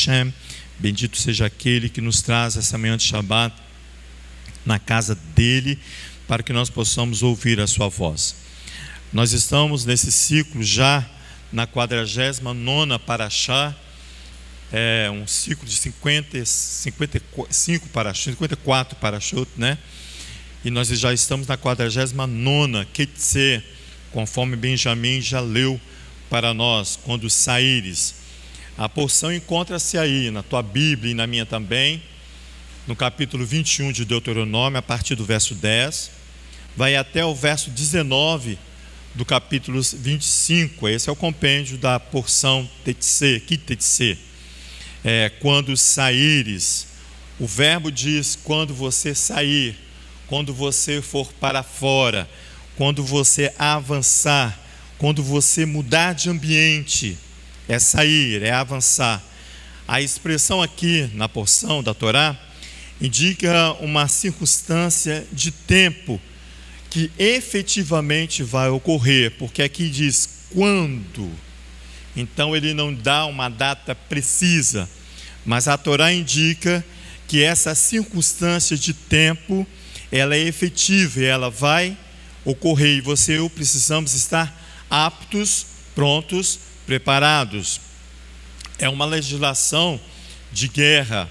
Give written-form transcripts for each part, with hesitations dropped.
Hashem. Bendito seja aquele que nos traz essa manhã de Shabbat na casa dele, para que nós possamos ouvir a sua voz. Nós estamos nesse ciclo já na 49ª Parashá, um ciclo de 54 Parashot, né? E nós já estamos na 49ª Ketzé, conforme Benjamin já leu para nós, quando saíres. A porção encontra-se aí na tua Bíblia e na minha também, no capítulo 21 de Deuteronômio, a partir do verso 10, vai até o verso 19 do capítulo 25. Esse é o compêndio da porção Tetzé, Kitetsé. Quando saíres, o verbo diz quando você sair, quando você for para fora, quando você avançar, quando você mudar de ambiente. É sair, é avançar. A expressão aqui na porção da Torá indica uma circunstância de tempo que efetivamente vai ocorrer, porque aqui diz quando. Então ele não dá uma data precisa, mas a Torá indica que essa circunstância de tempo, ela é efetiva e ela vai ocorrer, e você e eu precisamos estar aptos, prontos, preparados. É uma legislação de guerra,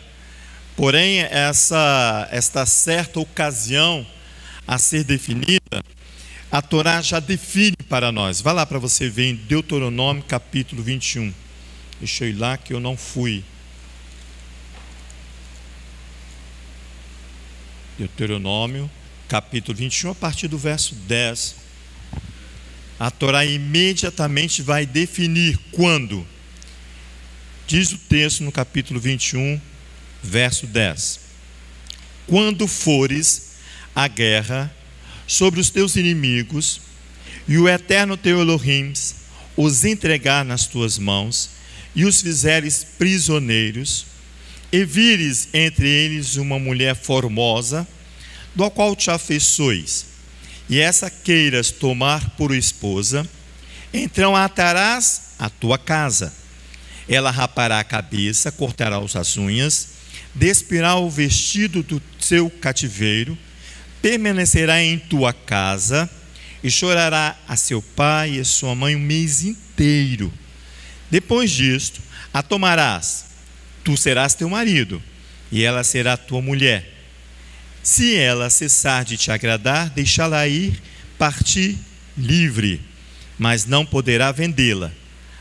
porém esta certa ocasião a ser definida, a Torá já define para nós. Vai lá para você ver em Deuteronômio capítulo 21. Deixa eu ir lá que eu não fui. Deuteronômio capítulo 21, a partir do verso 10. A Torá imediatamente vai definir quando. Diz o texto no capítulo 21, verso 10: quando fores à guerra sobre os teus inimigos, e o eterno teu Elohim os entregar nas tuas mãos, e os fizeres prisioneiros, e vires entre eles uma mulher formosa, do qual te afeiçoes, e essa queiras tomar por esposa, então a atarás à tua casa. Ela rapará a cabeça, cortará as unhas, despirá o vestido do seu cativeiro, permanecerá em tua casa, e chorará a seu pai e a sua mãe um mês inteiro. Depois disto, a tomarás, tu serás teu marido, e ela será tua mulher. Se ela cessar de te agradar, deixá-la ir, partir livre, mas não poderá vendê-la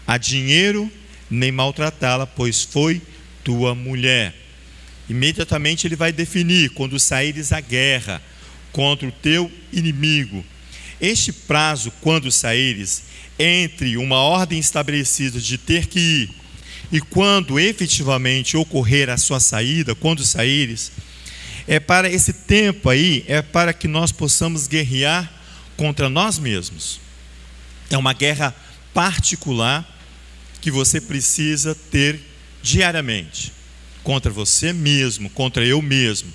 a dinheiro, nem maltratá-la, pois foi tua mulher. Imediatamente ele vai definir quando saíres à guerra contra o teu inimigo. Este prazo, quando saíres, entre uma ordem estabelecida de ter que ir e quando efetivamente ocorrer a sua saída, quando saíres, para esse tempo aí, é para que nós possamos guerrear contra nós mesmos. É uma guerra particular que você precisa ter diariamente, contra você mesmo, contra eu mesmo.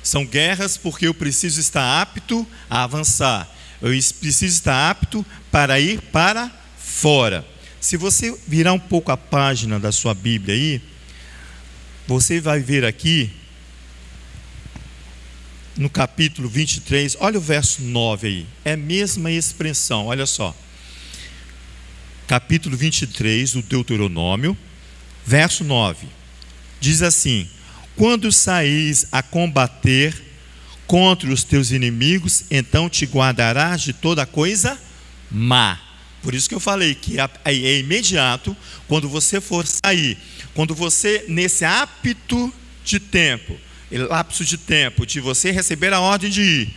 São guerras porque eu preciso estar apto a avançar, eu preciso estar apto para ir para fora. Se você virar um pouco a página da sua Bíblia aí, você vai ver aqui, no capítulo 23, olha o verso 9 aí, é a mesma expressão, olha só. Capítulo 23 do Deuteronômio, verso 9, diz assim: quando saís a combater contra os teus inimigos, então te guardarás de toda coisa má. Por isso que eu falei que é imediato, quando você for sair, quando você, nesse lapso de tempo, de você receber a ordem de ir,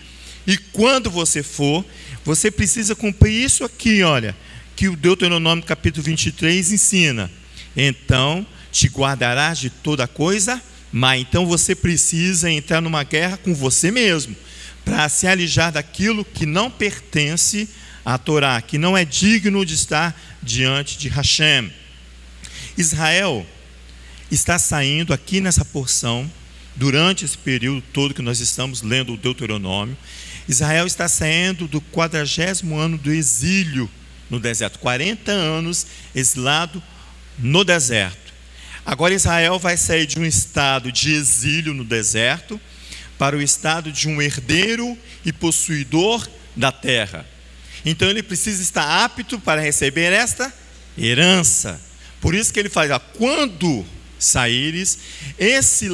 e quando você for, você precisa cumprir isso aqui, olha, que o Deuteronômio capítulo 23 ensina: então te guardarás de toda coisa má. Então você precisa entrar numa guerra com você mesmo, para se alijar daquilo que não pertence à Torá, que não é digno de estar diante de Hashem. Israel está saindo aqui nessa porção, durante esse período todo que nós estamos lendo o Deuteronômio, Israel está saindo do 40º ano do exílio no deserto, 40 anos exilado no deserto. Agora Israel vai sair de um estado de exílio no deserto para o estado de um herdeiro e possuidor da terra. Então ele precisa estar apto para receber esta herança. Por isso que ele fala: quando saíres, esse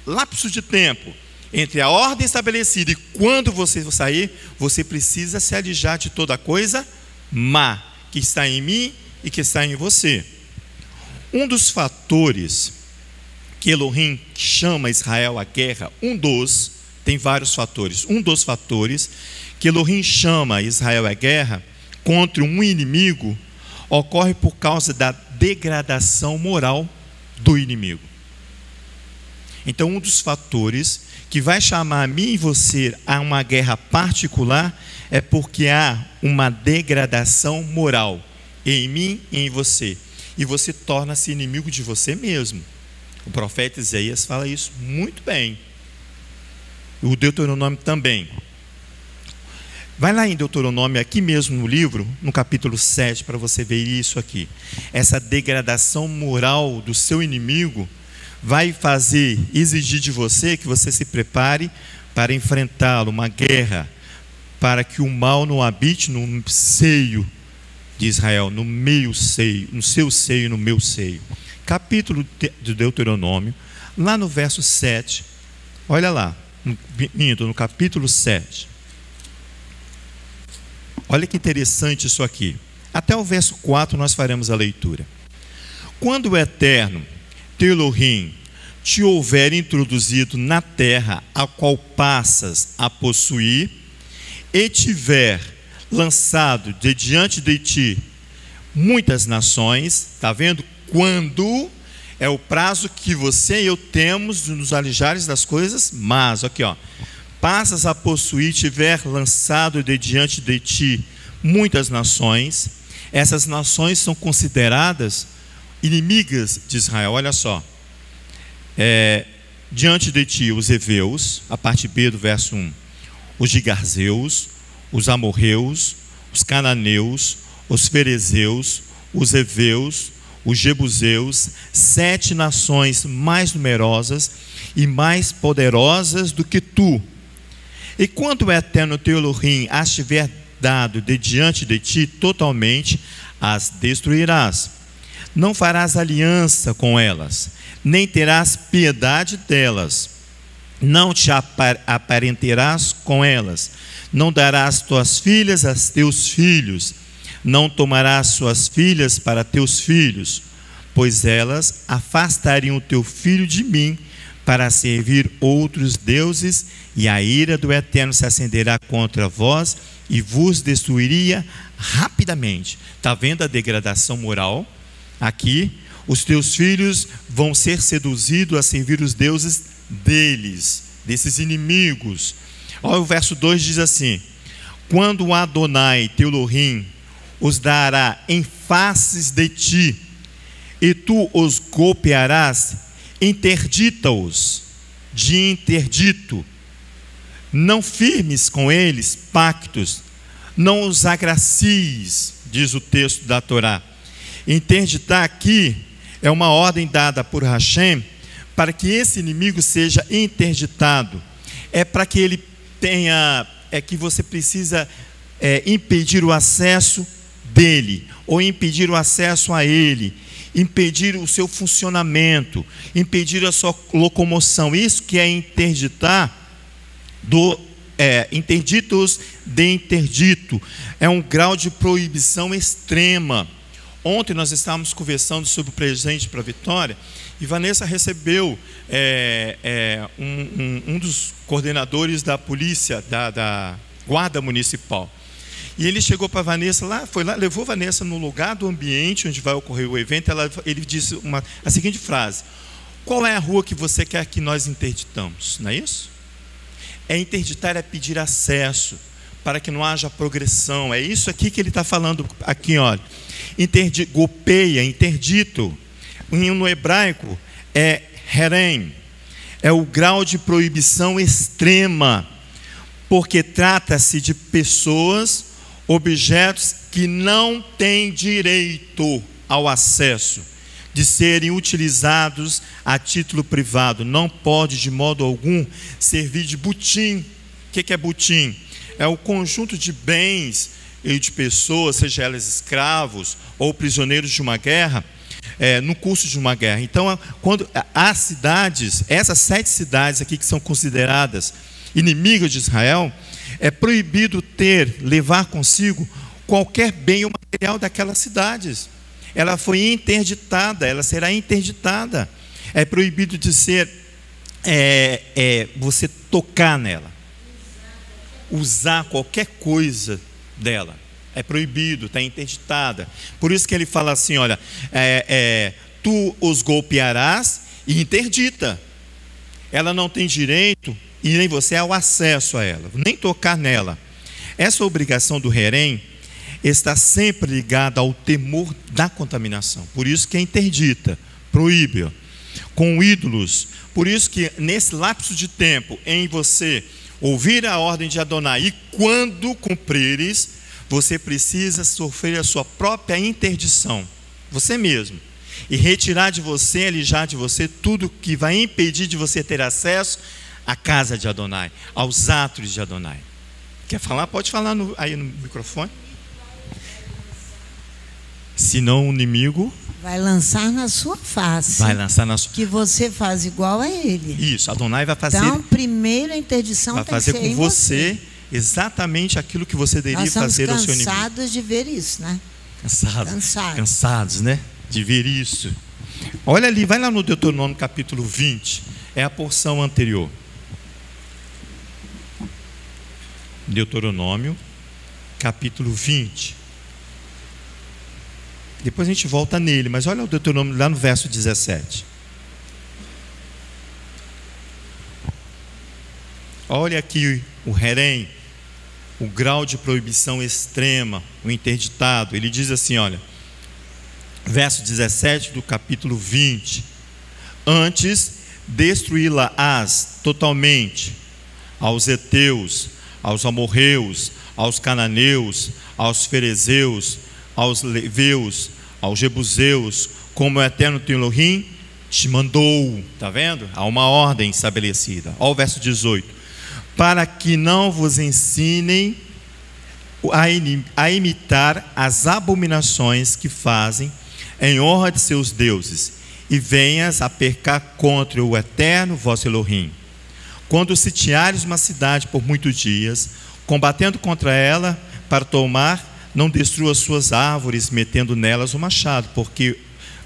lapso de tempo entre a ordem estabelecida e quando você sair, você precisa se alijar de toda coisa má que está em mim e que está em você. Um dos fatores que Elohim chama Israel à guerra, tem vários fatores, um dos fatores que Elohim chama Israel à guerra contra um inimigo ocorre por causa da degradação moral do inimigo. Então, um dos fatores que vai chamar a mim e você a uma guerra particular é porque há uma degradação moral em mim e em você. E você torna-se inimigo de você mesmo. O profeta Isaías fala isso muito bem. O Deuteronômio também. Vai lá em Deuteronômio, aqui mesmo no livro, no capítulo 7, para você ver isso aqui. Essa degradação moral do seu inimigo vai exigir de você que você se prepare para enfrentá-lo, uma guerra, para que o mal não habite no seio de Israel, no meu seio, no seu seio e no meu seio. Capítulo de Deuteronômio, lá no verso 7, olha lá, no capítulo 7. Olha que interessante isso aqui. Até o verso 4 nós faremos a leitura. Quando o Eterno, teu Elohim, te houver introduzido na terra a qual passas a possuir, e tiver lançado de diante de ti muitas nações, está vendo? Quando é o prazo que você e eu temos de nos alijares das coisas, mas, aqui ó, passas a possuir, tiver lançado de diante de ti muitas nações, essas nações são consideradas inimigas de Israel. Olha só, diante de ti os heveus, a parte B do verso 1, os gigarzeus, os amorreus, os cananeus, os ferezeus, os heveus, os jebuseus, 7 nações mais numerosas e mais poderosas do que tu. E quando o Eterno teu Elohim as tiver dado de diante de ti totalmente, as destruirás. Não farás aliança com elas, nem terás piedade delas. Não te aparentarás com elas. Não darás tuas filhas a teus filhos. Não tomarás suas filhas para teus filhos, pois elas afastariam o teu filho de mim para servir outros deuses, e a ira do Eterno se acenderá contra vós e vos destruiria rapidamente. Está vendo a degradação moral? Aqui, os teus filhos vão ser seduzidos a servir os deuses deles, desses inimigos. Olha, o verso 2 diz assim: quando Adonai, teu Elohim, os dará em faces de ti, e tu os golpearás, interdita-os de interdito. Não firmes com eles pactos, não os agracies, diz o texto da Torá. Interditar aqui é uma ordem dada por Hashem para que esse inimigo seja interditado. É para que ele tenha, que você precisa impedir o acesso dele, ou impedir o acesso a ele, impedir o seu funcionamento, impedir a sua locomoção. Isso que é interditar, interditos de interdito, é um grau de proibição extrema. Ontem nós estávamos conversando sobre o presente para a Vitória, e Vanessa recebeu um dos coordenadores da polícia, da guarda municipal. E ele chegou para a Vanessa lá, levou a Vanessa no lugar do ambiente onde vai ocorrer o evento. Ele disse a seguinte frase: qual é a rua que você quer que nós interditamos? Não é isso? Interditar é pedir acesso, para que não haja progressão. É isso aqui que ele está falando aqui, olha. Golpeia, interdito, no hebraico é herem, é o grau de proibição extrema, porque trata-se de pessoas, objetos que não têm direito ao acesso, de serem utilizados a título privado. Não pode de modo algum servir de butim. O que é butim? É o conjunto de bens e de pessoas, seja elas escravos ou prisioneiros de uma guerra, no curso de uma guerra. Então, quando as cidades, essas 7 cidades aqui que são consideradas inimigas de Israel, é proibido levar consigo qualquer bem ou material daquelas cidades. Ela foi interditada, ela será interditada. É proibido de você tocar nela, usar qualquer coisa dela. É proibido, está interditada. Por isso que ele fala assim, olha, tu os golpearás e interdita. Ela não tem direito, e nem você há o acesso a ela, nem tocar nela. Essa obrigação do herém está sempre ligada ao temor da contaminação. Por isso que é interdita, proíbe. Com ídolos. Por isso que nesse lapso de tempo em você ouvir a ordem de Adonai, e quando cumprires, você precisa sofrer a sua própria interdição, você mesmo, e retirar de você, alijar de você tudo que vai impedir de você ter acesso à casa de Adonai, aos atos de Adonai. Quer falar? Pode falar aí no microfone. Senão o inimigo vai lançar na sua face. Vai lançar na sua... Que você faz igual a ele. Isso, Adonai vai fazer. Então, primeiro a interdição vai tem fazer que ser com você exatamente aquilo que você deveria fazer ao seu inimigo. Nós estamos cansados de ver isso, né? Cansados, né? De ver isso. Olha ali, vai lá no Deuteronômio capítulo 20. É a porção anterior. Deuteronômio capítulo 20. Depois a gente volta nele, mas olha o Deuteronômio lá no verso 17. Olha aqui o herém, o grau de proibição extrema, o interditado. Ele diz assim, olha, verso 17 do capítulo 20: antes destruí-la-ás totalmente, aos heteus, aos amorreus, aos cananeus, aos ferezeus, aos leveus, aos jebuseus, como o eterno teu Elohim te mandou. Está vendo? Há uma ordem estabelecida. Olha o verso 18: para que não vos ensinem a imitar as abominações que fazem em honra de seus deuses, e venhas a pecar contra o eterno vosso Elohim. Quando sitiares uma cidade por muitos dias, combatendo contra ela para tomar, não destrua suas árvores, metendo nelas o machado, porque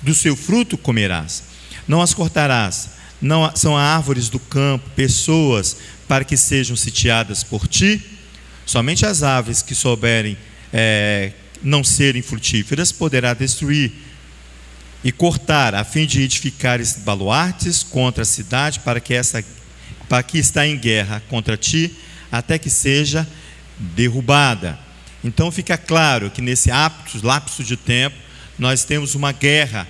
do seu fruto comerás. Não as cortarás, não são árvores do campo, pessoas, para que sejam sitiadas por ti. Somente as árvores que souberem não serem frutíferas, poderá destruir e cortar, a fim de edificares baluartes contra a cidade, para que está em guerra contra ti, até que seja derrubada. Então fica claro que nesse lapso de tempo, nós temos uma guerra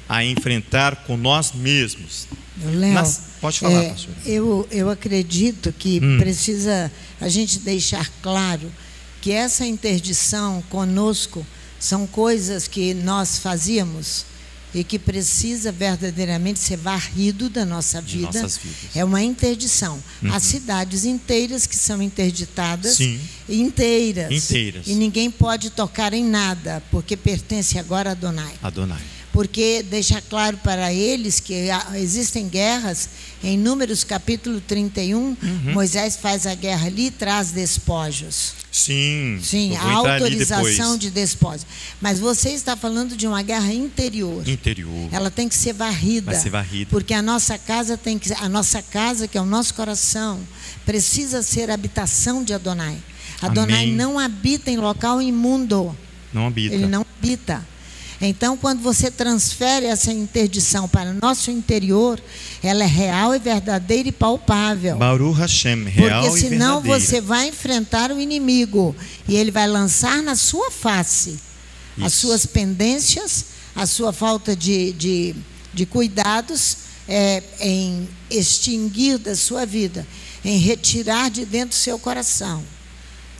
a enfrentar com nós mesmos. Léo, pode falar, pastor. Eu acredito que precisa a gente deixar claro que essa interdição conosco são coisas que nós fazíamos e que precisa verdadeiramente ser varrido da nossa vida. É uma interdição. Há cidades inteiras que são interditadas. Sim. Inteiras. E ninguém pode tocar em nada, porque pertence agora a Adonai. Porque deixa claro para eles que existem guerras. Em Números capítulo 31, Moisés faz a guerra ali e traz despojos. Sim, a autorização de despojos. Mas você está falando de uma guerra interior. Ela tem que ser varrida. Vai ser varrida. Porque a nossa casa que é o nosso coração, precisa ser habitação de Adonai. Adonai não habita em local imundo. Não habita. Ele não habita. Então, quando você transfere essa interdição para o nosso interior, ela é real e verdadeira e palpável. Baruch Hashem, real e verdadeira. Porque senão você vai enfrentar o inimigo e ele vai lançar na sua face as suas pendências, a sua falta de cuidados, em extinguir da sua vida, em retirar de dentro do seu coração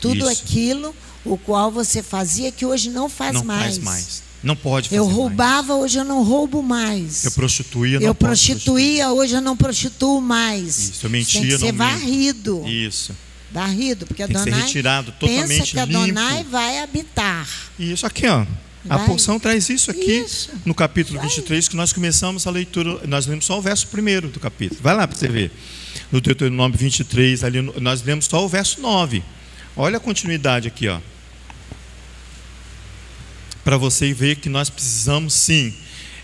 tudo aquilo o qual você fazia que hoje não faz mais. Não pode fazer Eu mais. roubava, hoje eu não roubo mais. Eu prostituía, não Eu posso prostituía, hoje eu não prostituo mais. Isso, eu mentia, tem que ser não varrido. minto. Isso. Varrido, porque Tem que ser Adonai retirado, pensa totalmente que limpo. Adonai vai habitar. Isso aqui, ó. A Vai. porção traz isso aqui, Isso. no capítulo Vai. 23, que nós começamos a leitura. Nós lemos só o verso 1 do capítulo. Vai lá para você ver. No Deuteronômio 23, ali, nós lemos só o verso 9. Olha a continuidade aqui, ó. Para você ver que nós precisamos, sim,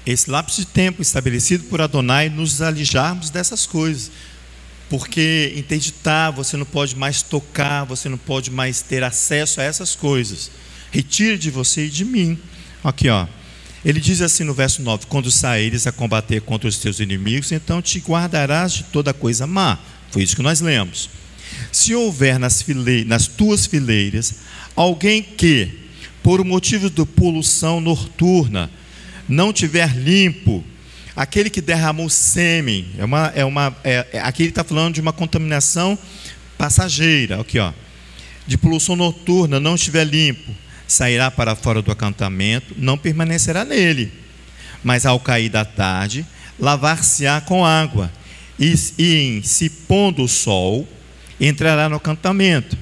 esse lapso de tempo estabelecido por Adonai, nos alijarmos dessas coisas. Porque interditar, você não pode mais tocar, você não pode mais ter acesso a essas coisas. Retire de você e de mim. Aqui, ó. Ele diz assim no verso 9: quando saíres a combater contra os teus inimigos, então te guardarás de toda coisa má. Foi isso que nós lemos. Se houver nas tuas fileiras alguém que, por motivo de poluição noturna, não tiver limpo, aquele que derramou sêmen, aqui ele está falando de uma contaminação passageira, aqui, ó, de poluição noturna, não estiver limpo, sairá para fora do acampamento, não permanecerá nele, mas ao cair da tarde, lavar-se-á com água, e em se pondo o sol, entrará no acampamento.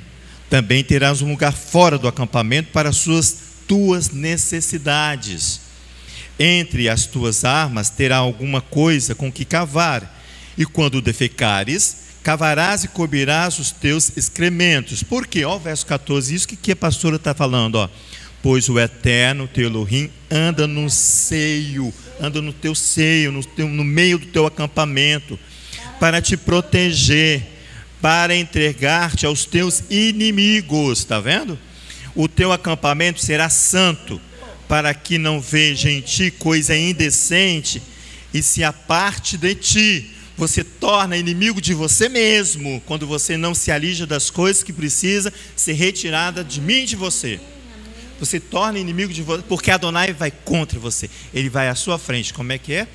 Também terás um lugar fora do acampamento para as tuas necessidades. Entre as tuas armas terá alguma coisa com que cavar, e quando defecares, cavarás e cobrirás os teus excrementos. Por quê? Ó, o verso 14, isso que a pastora está falando, ó. Pois o Eterno, teu Elohim, anda no teu seio, no meio do teu acampamento, para te proteger, para entregar-te aos teus inimigos. Está vendo? O teu acampamento será santo, para que não veja em ti coisa indecente e se aparte de ti. Você torna inimigo de você mesmo quando você não se alija das coisas que precisa ser retirada de mim e de você. Você torna inimigo de você, porque Adonai vai contra você. Ele vai à sua frente. Como é que é?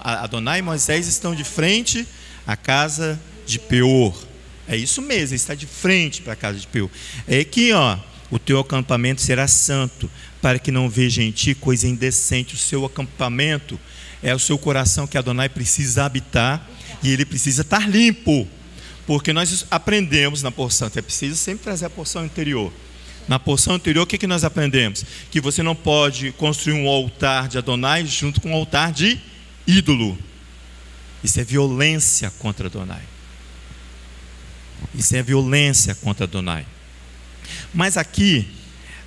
Adonai e Moisés estão de frente à casa de Peor. É isso mesmo, ele está de frente para a casa de Peor. É aqui, ó. O teu acampamento será santo, para que não veja em ti coisa indecente. O seu acampamento é o seu coração que Adonai precisa habitar, e ele precisa estar limpo, porque nós aprendemos na porção, é preciso sempre trazer a porção interior. Na porção anterior, o que nós aprendemos? Que você não pode construir um altar de Adonai junto com um altar de ídolo. Isso é violência contra Adonai. Isso é violência contra Adonai. Mas aqui,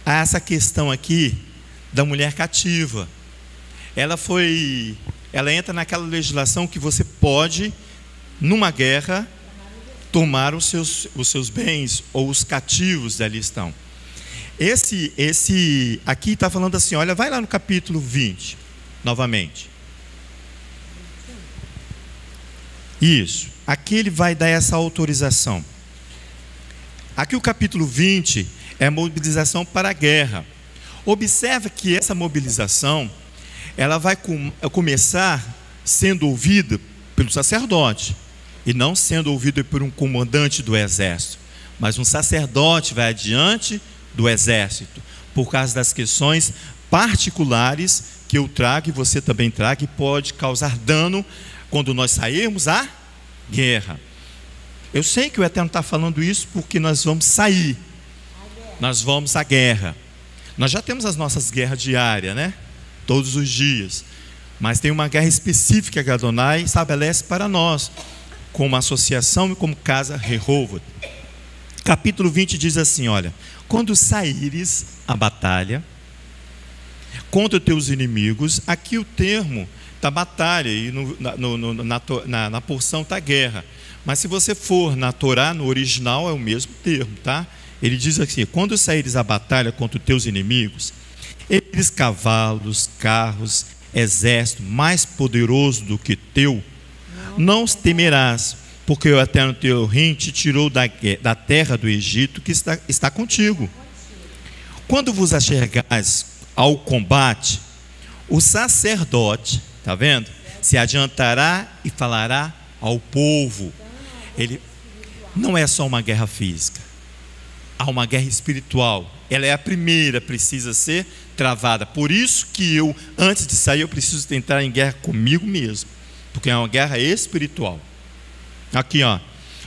há essa questão aqui da mulher cativa. Ela entra naquela legislação que você pode, numa guerra, tomar os seus bens, ou os cativos ali estão. Aqui está falando assim, olha, vai lá no capítulo 20, novamente. Isso, aqui ele vai dar essa autorização. Aqui o capítulo 20 é a mobilização para a guerra. Observe que essa mobilização, ela vai começar sendo ouvida pelo sacerdote, e não sendo ouvida por um comandante do exército, mas um sacerdote vai adiante do exército, por causa das questões particulares que eu trago e você também traga, e pode causar dano quando nós sairmos à guerra. Eu sei que o Eterno está falando isso porque nós vamos sair, nós vamos à guerra. Nós já temos as nossas guerras diárias, né? Todos os dias. Mas tem uma guerra específica que Adonai estabelece para nós, como associação e como casa Rehovot. Capítulo 20 diz assim, olha: quando saíres à batalha contra os teus inimigos, aqui o termo da batalha, e na porção está guerra. Mas se você for na Torá, no original é o mesmo termo, tá? Ele diz assim: quando saíres à batalha contra os teus inimigos, eles cavalos, carros, exército mais poderoso do que teu, não os temerás, porque o Eterno teu Elohim te tirou da terra do Egito, que está contigo. Quando vos achegares ao combate, o sacerdote, está vendo? Se adiantará e falará ao povo. Ele não é só uma guerra física, há uma guerra espiritual ela é a primeira, precisa ser travada. Por isso que eu, antes de sair, eu preciso tentar em guerra comigo mesmo, porque é uma guerra espiritual. Aqui, ó,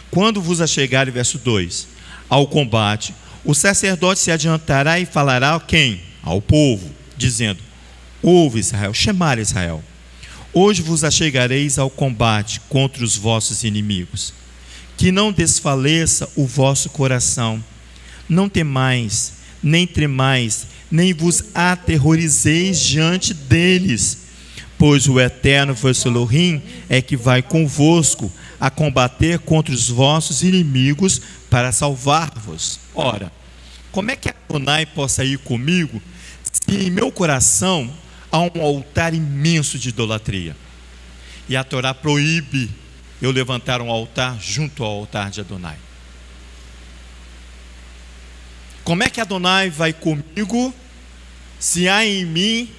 quando vos achegarem, verso 2, ao combate, o sacerdote se adiantará e falará a quem? Ao povo, dizendo: ouve Israel, chamar Israel, hoje vos achegareis ao combate contra os vossos inimigos, que não desfaleça o vosso coração, não temais, nem tremais, nem vos aterrorizeis diante deles, pois o eterno vosso Elohim é que vai convosco a combater contra os vossos inimigos para salvar-vos. Ora, como é que Adonai possa ir comigo se em meu coração há um altar imenso de idolatria? E a Torá proíbe eu levantar um altar junto ao altar de Adonai. Como é que Adonai vai comigo se há em mim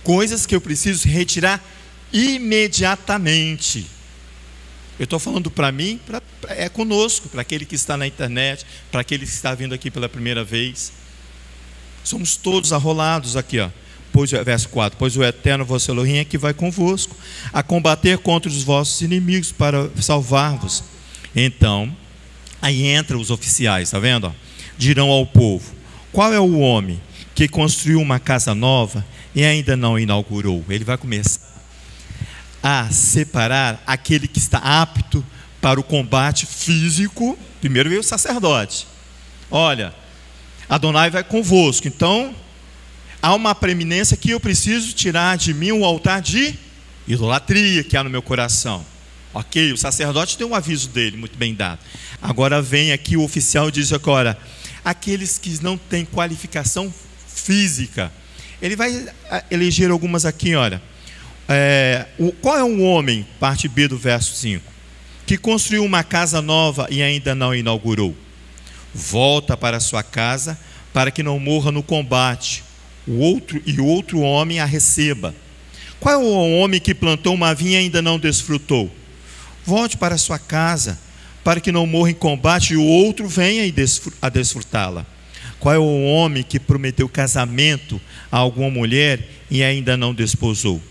coisas que eu preciso retirar imediatamente? Eu estou falando para mim, é conosco, para aquele que está na internet, para aquele que está vindo aqui pela primeira vez. Somos todos arrolados aqui, ó. Verso 4, pois o eterno vosso Elohim é que vai convosco a combater contra os vossos inimigos para salvar-vos. Então, aí entram os oficiais, está vendo? Dirão ao povo: qual é o homem que construiu uma casa nova e ainda não inaugurou? Ele vai começar a separar aquele que está apto para o combate físico. Primeiro veio o sacerdote. Olha, Adonai vai convosco, então há uma preeminência que eu preciso tirar de mim o altar de idolatria que há no meu coração. Ok, o sacerdote tem um aviso dele, muito bem dado. Agora vem aqui o oficial e diz agora: aqueles que não têm qualificação física. Ele vai eleger algumas aqui, olha. Qual é um homem, parte B do verso 5, que construiu uma casa nova e ainda não inaugurou? Volta para sua casa, para que não morra no combate, o outro homem a receba. Qual é o homem que plantou uma vinha e ainda não desfrutou? Volte para sua casa, para que não morra em combate e o outro venha a desfrutá-la. Qual é o homem que prometeu casamento a alguma mulher e ainda não desposou?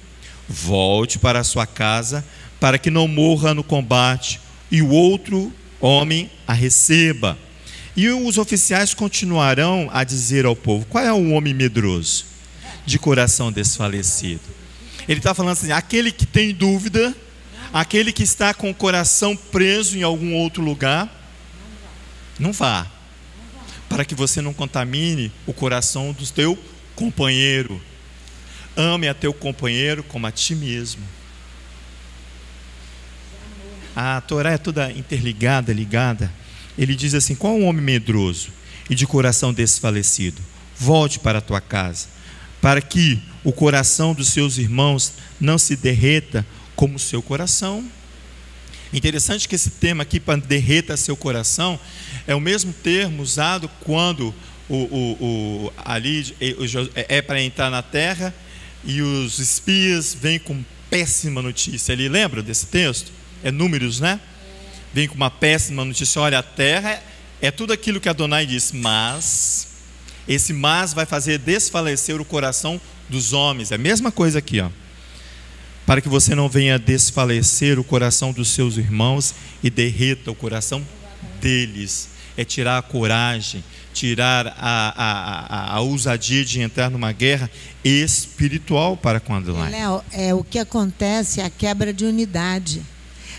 Volte para a sua casa, para que não morra no combate e o outro homem a receba. E os oficiais continuarão a dizer ao povo: qual é o homem medroso, de coração desfalecido? Ele está falando assim: aquele que tem dúvida, aquele que está com o coração preso em algum outro lugar, não vá, para que você não contamine o coração do teu companheiro. Ame a teu companheiro como a ti mesmo. A Torá é toda interligada, ligada. Ele diz assim: qual é um homem medroso e de coração desfalecido? Volte para a tua casa, para que o coração dos seus irmãos não se derreta como o seu coração. Interessante que esse tema aqui, para derreta seu coração, é o mesmo termo usado quando ali é para entrar na terra e os espias vêm com péssima notícia. Ele lembra desse texto? É Números, né? Vem com uma péssima notícia: olha, a terra é tudo aquilo que Adonai disse, mas esse mas vai fazer desfalecer o coração dos homens. É a mesma coisa aqui, ó. Para que você não venha desfalecer o coração dos seus irmãos e derreta o coração deles. É tirar a coragem, tirar a ousadia de entrar numa guerra espiritual para com Adonai. Léo, o que acontece é a quebra de unidade.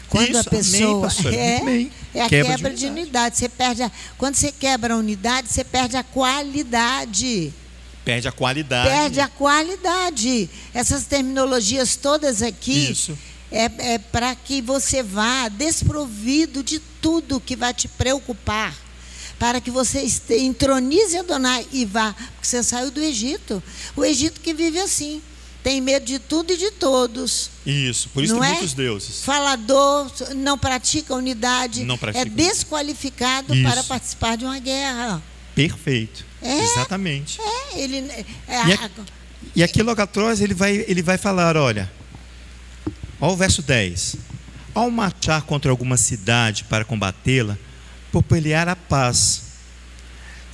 Quando isso, a pessoa amém, é a quebra de unidade. Você perde quando você quebra a unidade, você perde a qualidade. Perde a qualidade. Perde a qualidade. Essas terminologias todas aqui isso. é para que você vá desprovido de tudo que vai te preocupar, para que você entronize Adonai e vá, porque você saiu do Egito. O Egito que vive assim, tem medo de tudo e de todos. Isso, por isso tem muitos deuses. Falador, não pratica unidade, não pratica. É desqualificado para participar de uma guerra. Perfeito, exatamente. E aqui logo atrás ele vai falar, olha o verso 10. Ao marchar contra alguma cidade para combatê-la, por pelear a paz,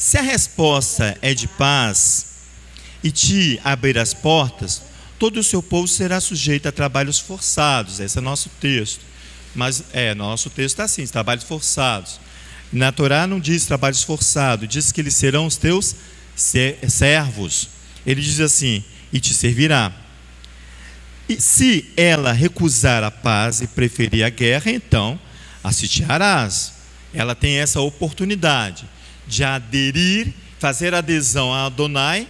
Se a resposta é de paz e te abrir as portas, todo o seu povo será sujeito a trabalhos forçados. Esse é nosso texto. Mas nosso texto está assim, trabalhos forçados. Na Torá não diz trabalhos forçados, diz que eles serão os teus servos. Ele diz assim, e te servirá. E se ela recusar a paz e preferir a guerra, então a sitiarás. Ela tem essa oportunidade de aderir, fazer adesão a Adonai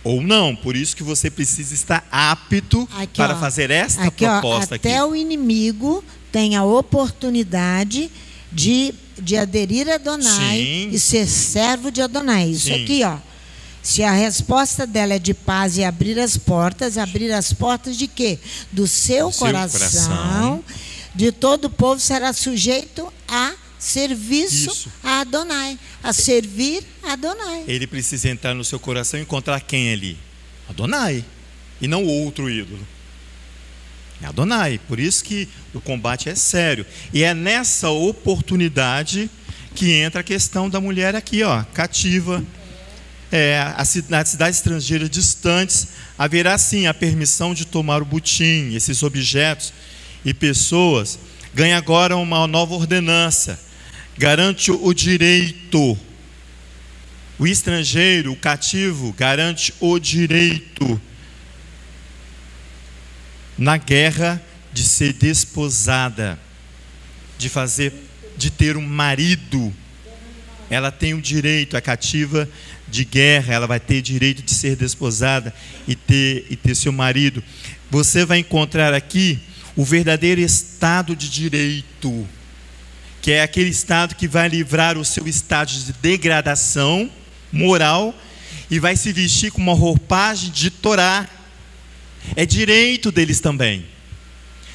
ou não. Por isso que você precisa estar apto para fazer esta proposta aqui. Até o inimigo tem a oportunidade de aderir a Adonai. Sim. E ser servo de Adonai. Isso. Sim. Aqui, ó. Se a resposta dela é de paz e abrir as portas de quê? Do seu coração, de todo o povo será sujeito a serviço a Adonai, a servir a Adonai. Ele precisa entrar no seu coração e encontrar quem ali? Adonai, e não outro ídolo. É Adonai, por isso que o combate é sério. E é nessa oportunidade que entra a questão da mulher aqui, ó, cativa. Nas cidades estrangeiras distantes, haverá sim a permissão de tomar o butim. Esses objetos e pessoas ganham agora uma nova ordenança, garante o direito. O estrangeiro, o cativo, garante o direito na guerra de ser desposada, de ter um marido. Ela tem o direito, a cativa de guerra, ela vai ter direito de ser desposada e ter seu marido. Você vai encontrar aqui o verdadeiro estado de direito, que é aquele estado que vai livrar o seu estado de degradação moral e vai se vestir com uma roupagem de Torá. É direito deles também,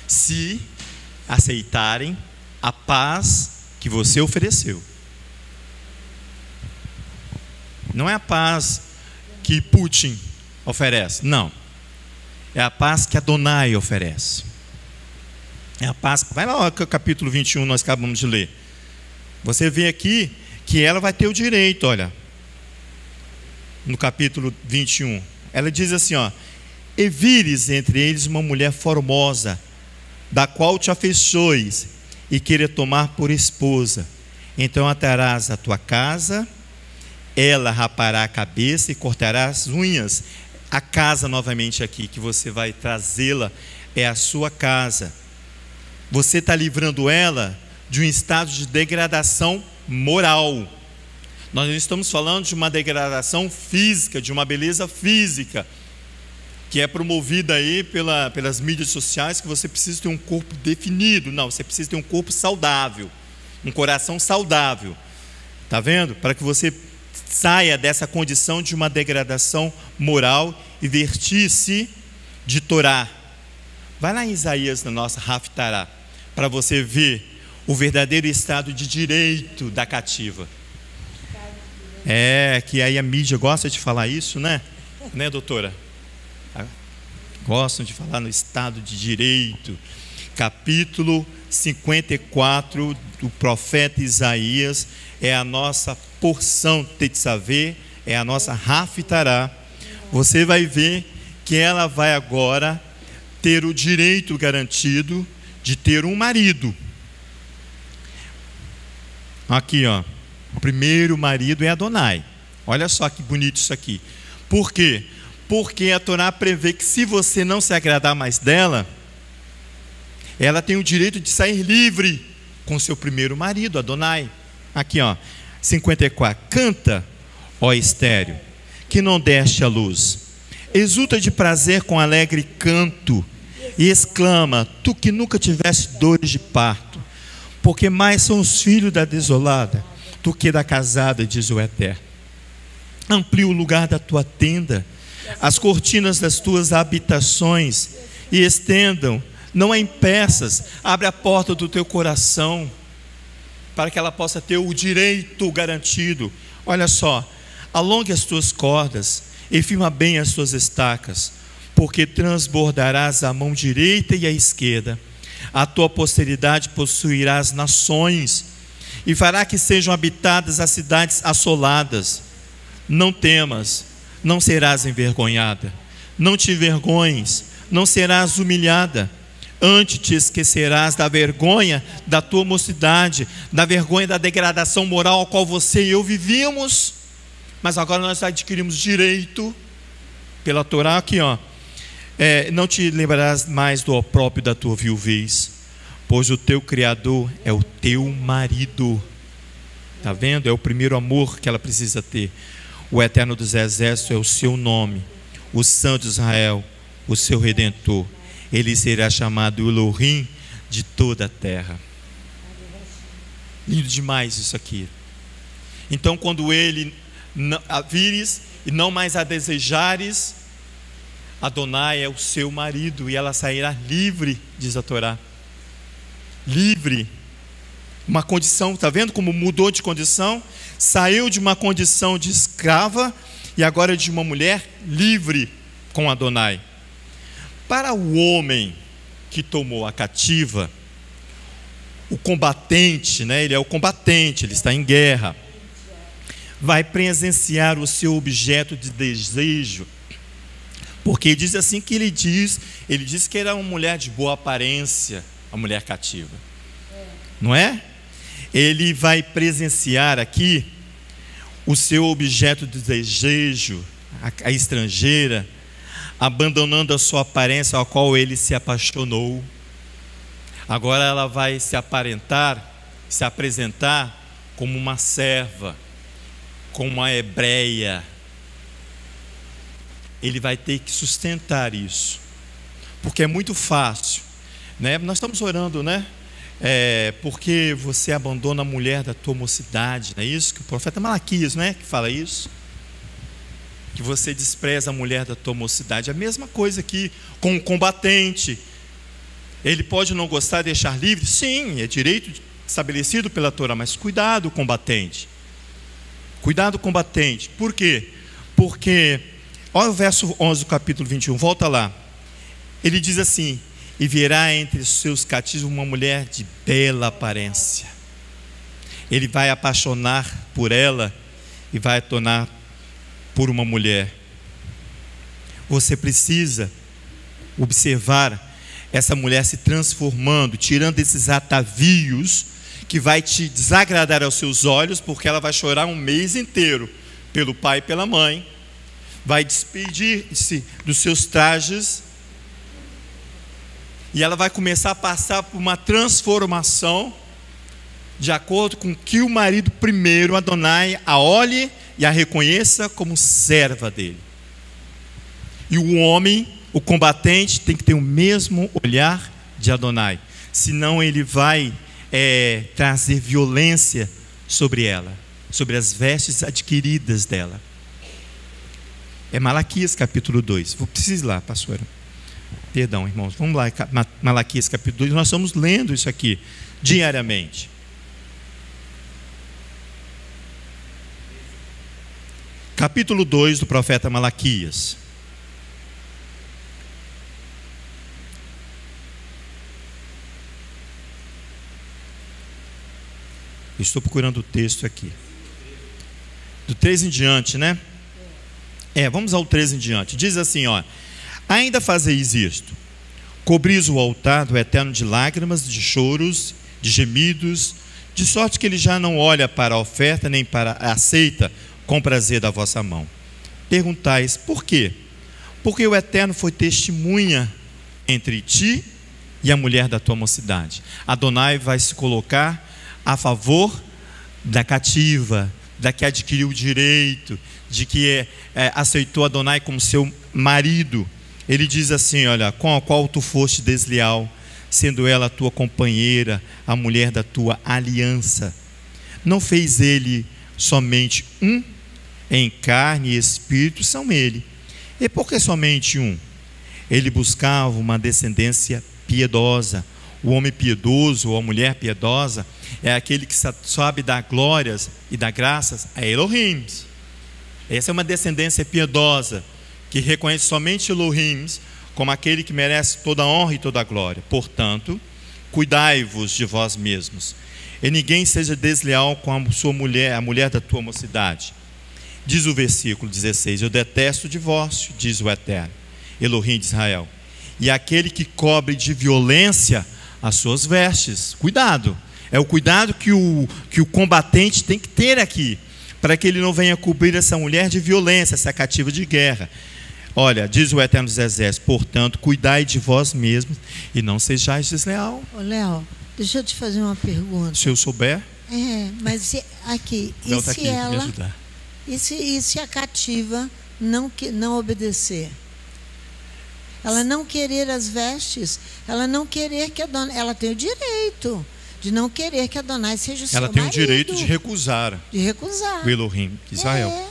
se aceitarem a paz que você ofereceu. Não é a paz que Putin oferece, não. É a paz que Adonai oferece. É a paz. Vai lá no capítulo 21, nós acabamos de ler. Você vê aqui que ela vai ter o direito, olha. No capítulo 21. Ela diz assim, ó: e vires entre eles uma mulher formosa, da qual te afeiçoes, e queira tomar por esposa. Então atarás a tua casa, ela rapará a cabeça e cortará as unhas. A casa novamente aqui, que você vai trazê-la, é a sua casa. Você está livrando ela de um estado de degradação moral. Nós não estamos falando de uma degradação física, de uma beleza física, que é promovida aí pelas mídias sociais, que você precisa ter um corpo definido. Não, você precisa ter um corpo saudável, um coração saudável. Está vendo? Para que você saia dessa condição de uma degradação moral e vestir-se de Torá. Vai lá em Isaías, na nossa Haftará, para você ver o verdadeiro estado de direito da cativa. Que aí a mídia gosta de falar isso, né? Né, doutora? Gostam de falar no estado de direito. Capítulo 54 do profeta Isaías é a nossa porção Tetzaveh, é a nossa Haftará. Você vai ver que ela vai agora ter o direito garantido de ter um marido. Aqui, ó, o primeiro marido é Adonai. Olha só que bonito isso aqui. Por quê? Porque a Torá prevê que se você não se agradar mais dela, ela tem o direito de sair livre com seu primeiro marido, Adonai. Aqui, ó, 54. Canta, ó estéreo, que não deste a luz. Exulta de prazer com alegre canto e exclama, tu que nunca tiveste dores de parto, porque mais são os filhos da desolada do que da casada, diz o Eterno. Amplia o lugar da tua tenda, as cortinas das tuas habitações, e estendam, não em peças, abre a porta do teu coração, para que ela possa ter o direito garantido. Olha só, alongue as tuas cordas e firma bem as tuas estacas, porque transbordarás a mão direita e a esquerda. A tua posteridade possuirá as nações, e fará que sejam habitadas as cidades assoladas. Não temas, não serás envergonhada. Não te envergonhes, não serás humilhada. Antes te esquecerás da vergonha da tua mocidade, da vergonha da degradação moral a qual você e eu vivíamos. Mas agora nós adquirimos direito pela Torá aqui, ó. Não te lembrarás mais do opróprio da tua viuvez, pois o teu Criador é o teu marido. Está vendo? É o primeiro amor que ela precisa ter. O Eterno dos Exércitos é o seu nome, o Santo de Israel, o seu Redentor. Ele será chamado Elohim de toda a terra. Lindo demais isso aqui. Então, quando ele a vires e não mais a desejares, Adonai é o seu marido e ela sairá livre, diz a Torá. Livre. Uma condição, está vendo como mudou de condição? Saiu de uma condição de escrava e agora de uma mulher livre com Adonai. Para o homem que tomou a cativa, o combatente, né? Ele é o combatente, ele está em guerra, vai presenciar o seu objeto de desejo, porque diz assim que ele diz que era uma mulher de boa aparência, a mulher cativa, não é? Ele vai presenciar aqui o seu objeto de desejo, a estrangeira, abandonando a sua aparência a qual ele se apaixonou. Agora ela vai se apresentar como uma serva, como uma hebreia. Ele vai ter que sustentar isso, porque é muito fácil, né? Nós estamos orando, né? Porque você abandona a mulher da tua mocidade, não é isso? Que o profeta Malaquias, né, que fala isso, que você despreza a mulher da tua mocidade. A mesma coisa aqui com o combatente. Ele pode não gostar de deixar livre, sim, é direito estabelecido pela Torá, mas cuidado, combatente. Cuidado, combatente. Por quê? Porque, olha o verso 11 do capítulo 21, volta lá. Ele diz assim: e virá entre os seus cativos uma mulher de bela aparência. Ele vai apaixonar por ela e vai tornar por uma mulher. Você precisa observar essa mulher se transformando, tirando esses atavios que vai te desagradar aos seus olhos, porque ela vai chorar um mês inteiro pelo pai e pela mãe, vai despedir-se dos seus trajes, e ela vai começar a passar por uma transformação, de acordo com que o marido primeiro, Adonai, a olhe e a reconheça como serva dele. E o homem, o combatente, tem que ter o mesmo olhar de Adonai, senão ele vai trazer violência sobre ela, sobre as vestes adquiridas dela. É Malaquias capítulo 2. Preciso ir lá, pastora. Perdão, irmãos. Vamos lá, Malaquias capítulo 2. Nós estamos lendo isso aqui diariamente. Capítulo 2 do profeta Malaquias. Estou procurando o texto aqui. Do 3 em diante, né? Vamos ao 3 em diante. Diz assim, ó: ainda fazeis isto: cobris o altar do Eterno de lágrimas, de choros, de gemidos, de sorte que ele já não olha para a oferta, nem para a aceita com prazer da vossa mão. Perguntais: por quê? Porque o Eterno foi testemunha entre ti e a mulher da tua mocidade. Adonai vai se colocar a favor da cativa, da que adquiriu o direito, de que aceitou Adonai como seu marido. Ele diz assim: olha, com a qual tu foste desleal, sendo ela a tua companheira, a mulher da tua aliança. Não fez ele somente um? Em carne e espírito são ele. E por que somente um? Ele buscava uma descendência piedosa. O homem piedoso ou a mulher piedosa é aquele que sabe dar glórias e dar graças a Elohim. Essa é uma descendência piedosa, que reconhece somente Elohim como aquele que merece toda a honra e toda a glória. Portanto, cuidai-vos de vós mesmos, e ninguém seja desleal com a sua mulher, a mulher da tua mocidade. Diz o versículo 16: eu detesto o divórcio, diz o Eterno, Elohim de Israel, e aquele que cobre de violência as suas vestes. Cuidado, é o cuidado que o combatente tem que ter aqui, para que ele não venha cobrir essa mulher de violência, essa cativa de guerra. Olha, diz o Eterno dos Exércitos: portanto, cuidai de vós mesmos e não sejais desleal. Ô, Léo, deixa eu te fazer uma pergunta. Se eu souber. Mas aqui, e Léo tá se aqui, me ela, ajudar. e se a cativa não obedecer? Ela não querer as vestes, ela não querer que a dona, ela tem o direito de não querer que Adonai seja o seu marido. Ela tem o direito de recusar. De recusar. O Elohim de Israel.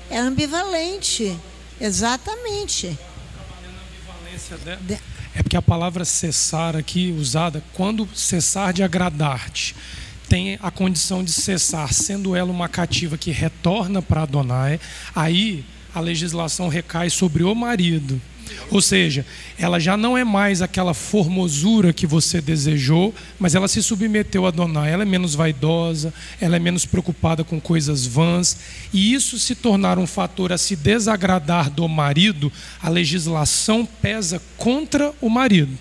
É ambivalente, exatamente. É porque a palavra cessar aqui usada, quando cessar de agradar-te, tem a condição de cessar, sendo ela uma cativa que retorna para Adonai, aí a legislação recai sobre o marido. Ou seja, ela já não é mais aquela formosura que você desejou, mas ela se submeteu a Adonai. Ela é menos vaidosa, ela é menos preocupada com coisas vãs, e isso se tornar um fator a se desagradar do marido, a legislação pesa contra o marido.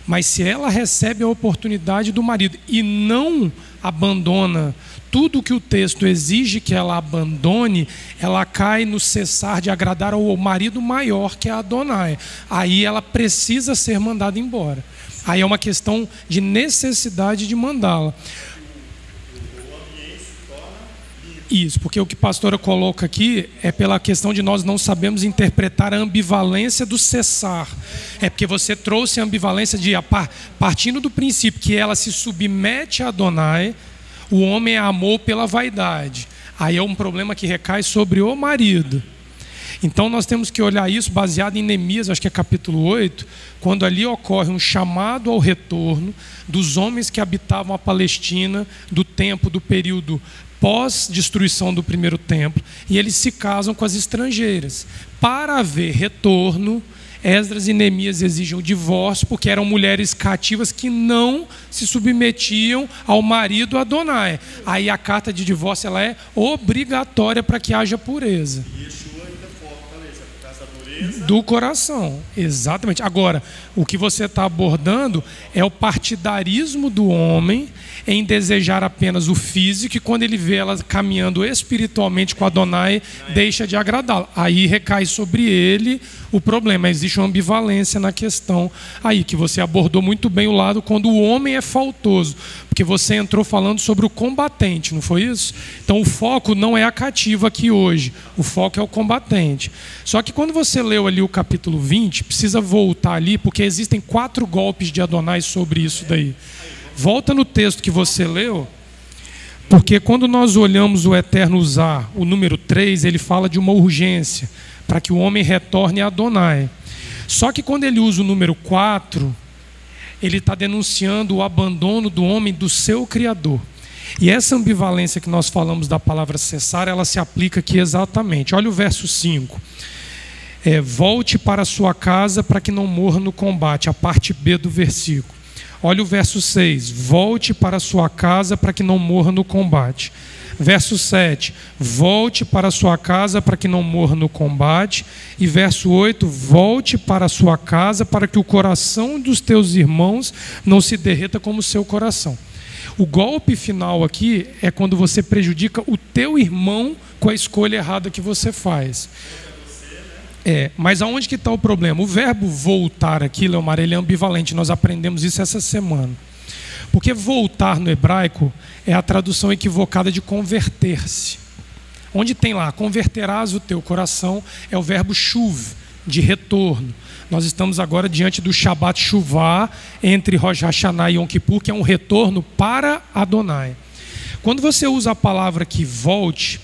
Mas se ela recebe a oportunidade do marido e não abandona tudo que o texto exige que ela abandone, ela cai no cessar de agradar ao marido maior, que é Adonai. Aí ela precisa ser mandada embora. Aí é uma questão de necessidade de mandá-la. Isso, porque o que a pastora coloca aqui é pela questão de nós não sabemos interpretar a ambivalência do cessar. É porque você trouxe a ambivalência de, partindo do princípio que ela se submete a Adonai, o homem a amou pela vaidade. Aí é um problema que recai sobre o marido. Então nós temos que olhar isso baseado em Neemias, acho que é capítulo 8, quando ali ocorre um chamado ao retorno dos homens que habitavam a Palestina, do tempo, do período pós-destruição do primeiro templo, e eles se casam com as estrangeiras. Para haver retorno, Esdras e Neemias exigem o divórcio, porque eram mulheres cativas que não se submetiam ao marido Adonai. Aí a carta de divórcio ela é obrigatória para que haja pureza. E Yeshua ainda fortalece por causa da pureza do coração. Exatamente. Agora, o que você está abordando é o partidarismo do homem em desejar apenas o físico, e quando ele vê ela caminhando espiritualmente com Adonai, deixa de agradá-lo. Aí recai sobre ele o problema. Existe uma ambivalência na questão aí, que você abordou muito bem o lado quando o homem é faltoso, porque você entrou falando sobre o combatente, não foi isso? Então o foco não é a cativa aqui hoje, o foco é o combatente. Só que quando você leu ali o capítulo 20, precisa voltar ali, porque existem 4 golpes de Adonai sobre isso daí. Volta no texto que você leu, porque quando nós olhamos o Eterno usar o número 3, ele fala de uma urgência, para que o homem retorne a Adonai. Só que quando ele usa o número 4, ele está denunciando o abandono do homem do seu Criador. E essa ambivalência que nós falamos da palavra cessar, ela se aplica aqui exatamente. Olha o verso 5. Volte para a sua casa para que não morra no combate, a parte B do versículo. Olha o verso 6, volte para a sua casa para que não morra no combate. Verso 7, volte para a sua casa para que não morra no combate. E verso 8, volte para a sua casa para que o coração dos teus irmãos não se derreta como o seu coração. O golpe final aqui é quando você prejudica o teu irmão com a escolha errada que você faz. Mas aonde que está o problema? O verbo voltar aqui, Leomar, ele é ambivalente. Nós aprendemos isso essa semana. Porque voltar no hebraico é a tradução equivocada de converter-se. Onde tem lá, converterás o teu coração, é o verbo shuv, de retorno. Nós estamos agora diante do Shabbat Shuvah, entre Rosh Hashanah e Yom Kippur, que é um retorno para Adonai. Quando você usa a palavra que volte,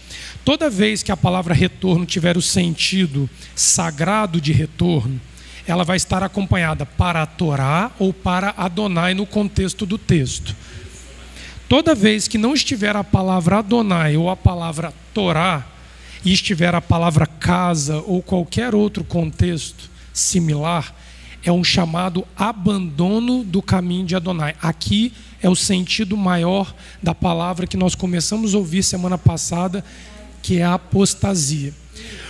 toda vez que a palavra retorno tiver o sentido sagrado de retorno, ela vai estar acompanhada para a Torá ou para Adonai no contexto do texto. Toda vez que não estiver a palavra Adonai ou a palavra Torá, e estiver a palavra casa ou qualquer outro contexto similar, é um chamado abandono do caminho de Adonai. Aqui é o sentido maior da palavra que nós começamos a ouvir semana passada, que é a apostasia.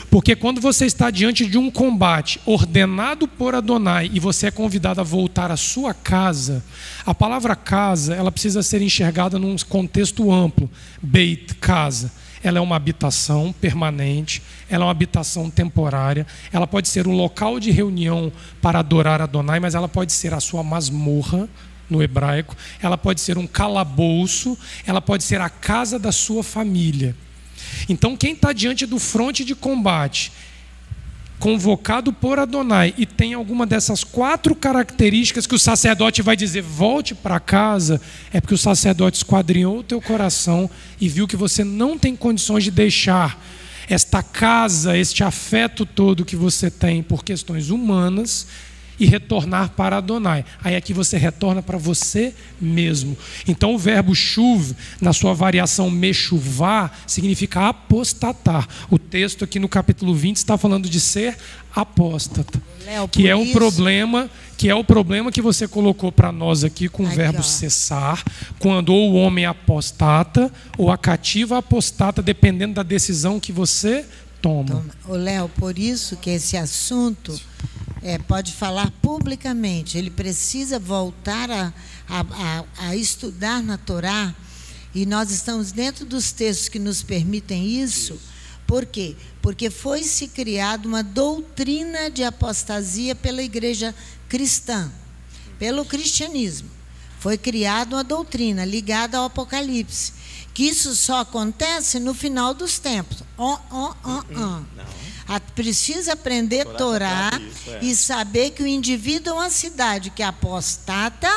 Porque quando você está diante de um combate ordenado por Adonai e você é convidado a voltar à sua casa, a palavra casa, ela precisa ser enxergada num contexto amplo. Beit, casa. Ela é uma habitação permanente, ela é uma habitação temporária, ela pode ser um local de reunião para adorar Adonai, mas ela pode ser a sua masmorra, no hebraico, ela pode ser um calabouço, ela pode ser a casa da sua família. Então, quem está diante do fronte de combate, convocado por Adonai, e tem alguma dessas 4 características que o sacerdote vai dizer, volte para casa, é porque o sacerdote esquadrinhou o teu coração e viu que você não tem condições de deixar esta casa, este afeto todo que você tem por questões humanas, e retornar para Adonai. Aí aqui você retorna para você mesmo. Então o verbo chuv, na sua variação mechuvá, significa apostatar. O texto aqui no capítulo 20 está falando de ser apóstata. Léo, que é o problema que você colocou para nós aqui com o verbo cessar, quando ou o homem apostata ou a cativa apostata, dependendo da decisão que você toma. Léo, por isso que esse assunto pode falar publicamente, ele precisa voltar a estudar na Torá, e nós estamos dentro dos textos que nos permitem isso. Por quê? Porque foi-se criada uma doutrina de apostasia pela igreja cristã, pelo cristianismo. Foi criada uma doutrina ligada ao Apocalipse, que isso só acontece no final dos tempos. Precisa aprender Torá e saber que o indivíduo é uma cidade que apostata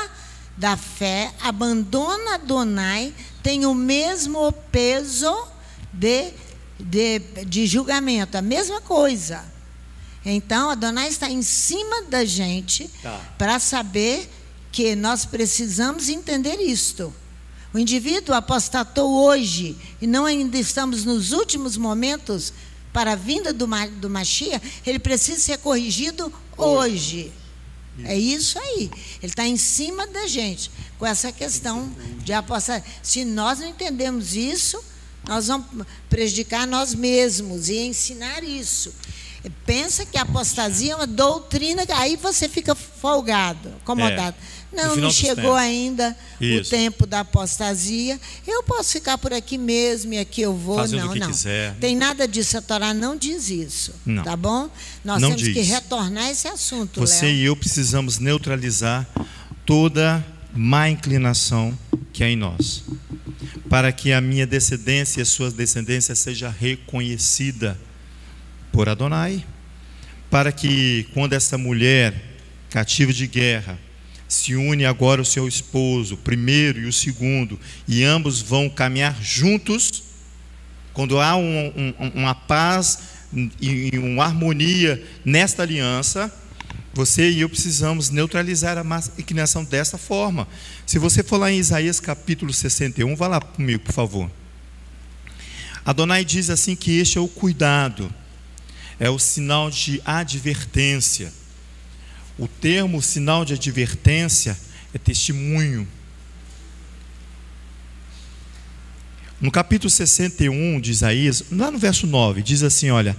da fé, abandona Adonai, tem o mesmo peso de julgamento, a mesma coisa. Então, Adonai está em cima da gente para saber que nós precisamos entender isto. O indivíduo apostatou hoje e não ainda estamos nos últimos momentos para a vinda do Mashiach, ele precisa ser corrigido hoje. É isso aí. Ele está em cima da gente com essa questão de apostar. Se nós não entendemos isso, nós vamos prejudicar nós mesmos e ensinar isso. Pensa que a apostasia é uma doutrina, aí você fica folgado, acomodado. Não chegou ainda o tempo da apostasia. Eu posso ficar por aqui mesmo e aqui eu vou. Fazendo o que quiser. Tem nada disso, a Torá não diz isso. Não. Tá bom? Nós não temos diz. que retornar esse assunto, Você Léo. e eu precisamos neutralizar toda má inclinação que há em nós, para que a minha descendência e a sua descendência seja reconhecida por Adonai, para que quando essa mulher cativa de guerra se une agora ao seu esposo, o primeiro e o segundo, e ambos vão caminhar juntos, quando há uma paz e uma harmonia nesta aliança, você e eu precisamos neutralizar a má inclinação dessa forma. Se você for lá em Isaías capítulo 61, vá lá comigo, por favor. Adonai diz assim que este é o cuidado, é o sinal de advertência. O termo sinal de advertência é testemunho. No capítulo 61 de Isaías, lá no verso 9, diz assim, olha: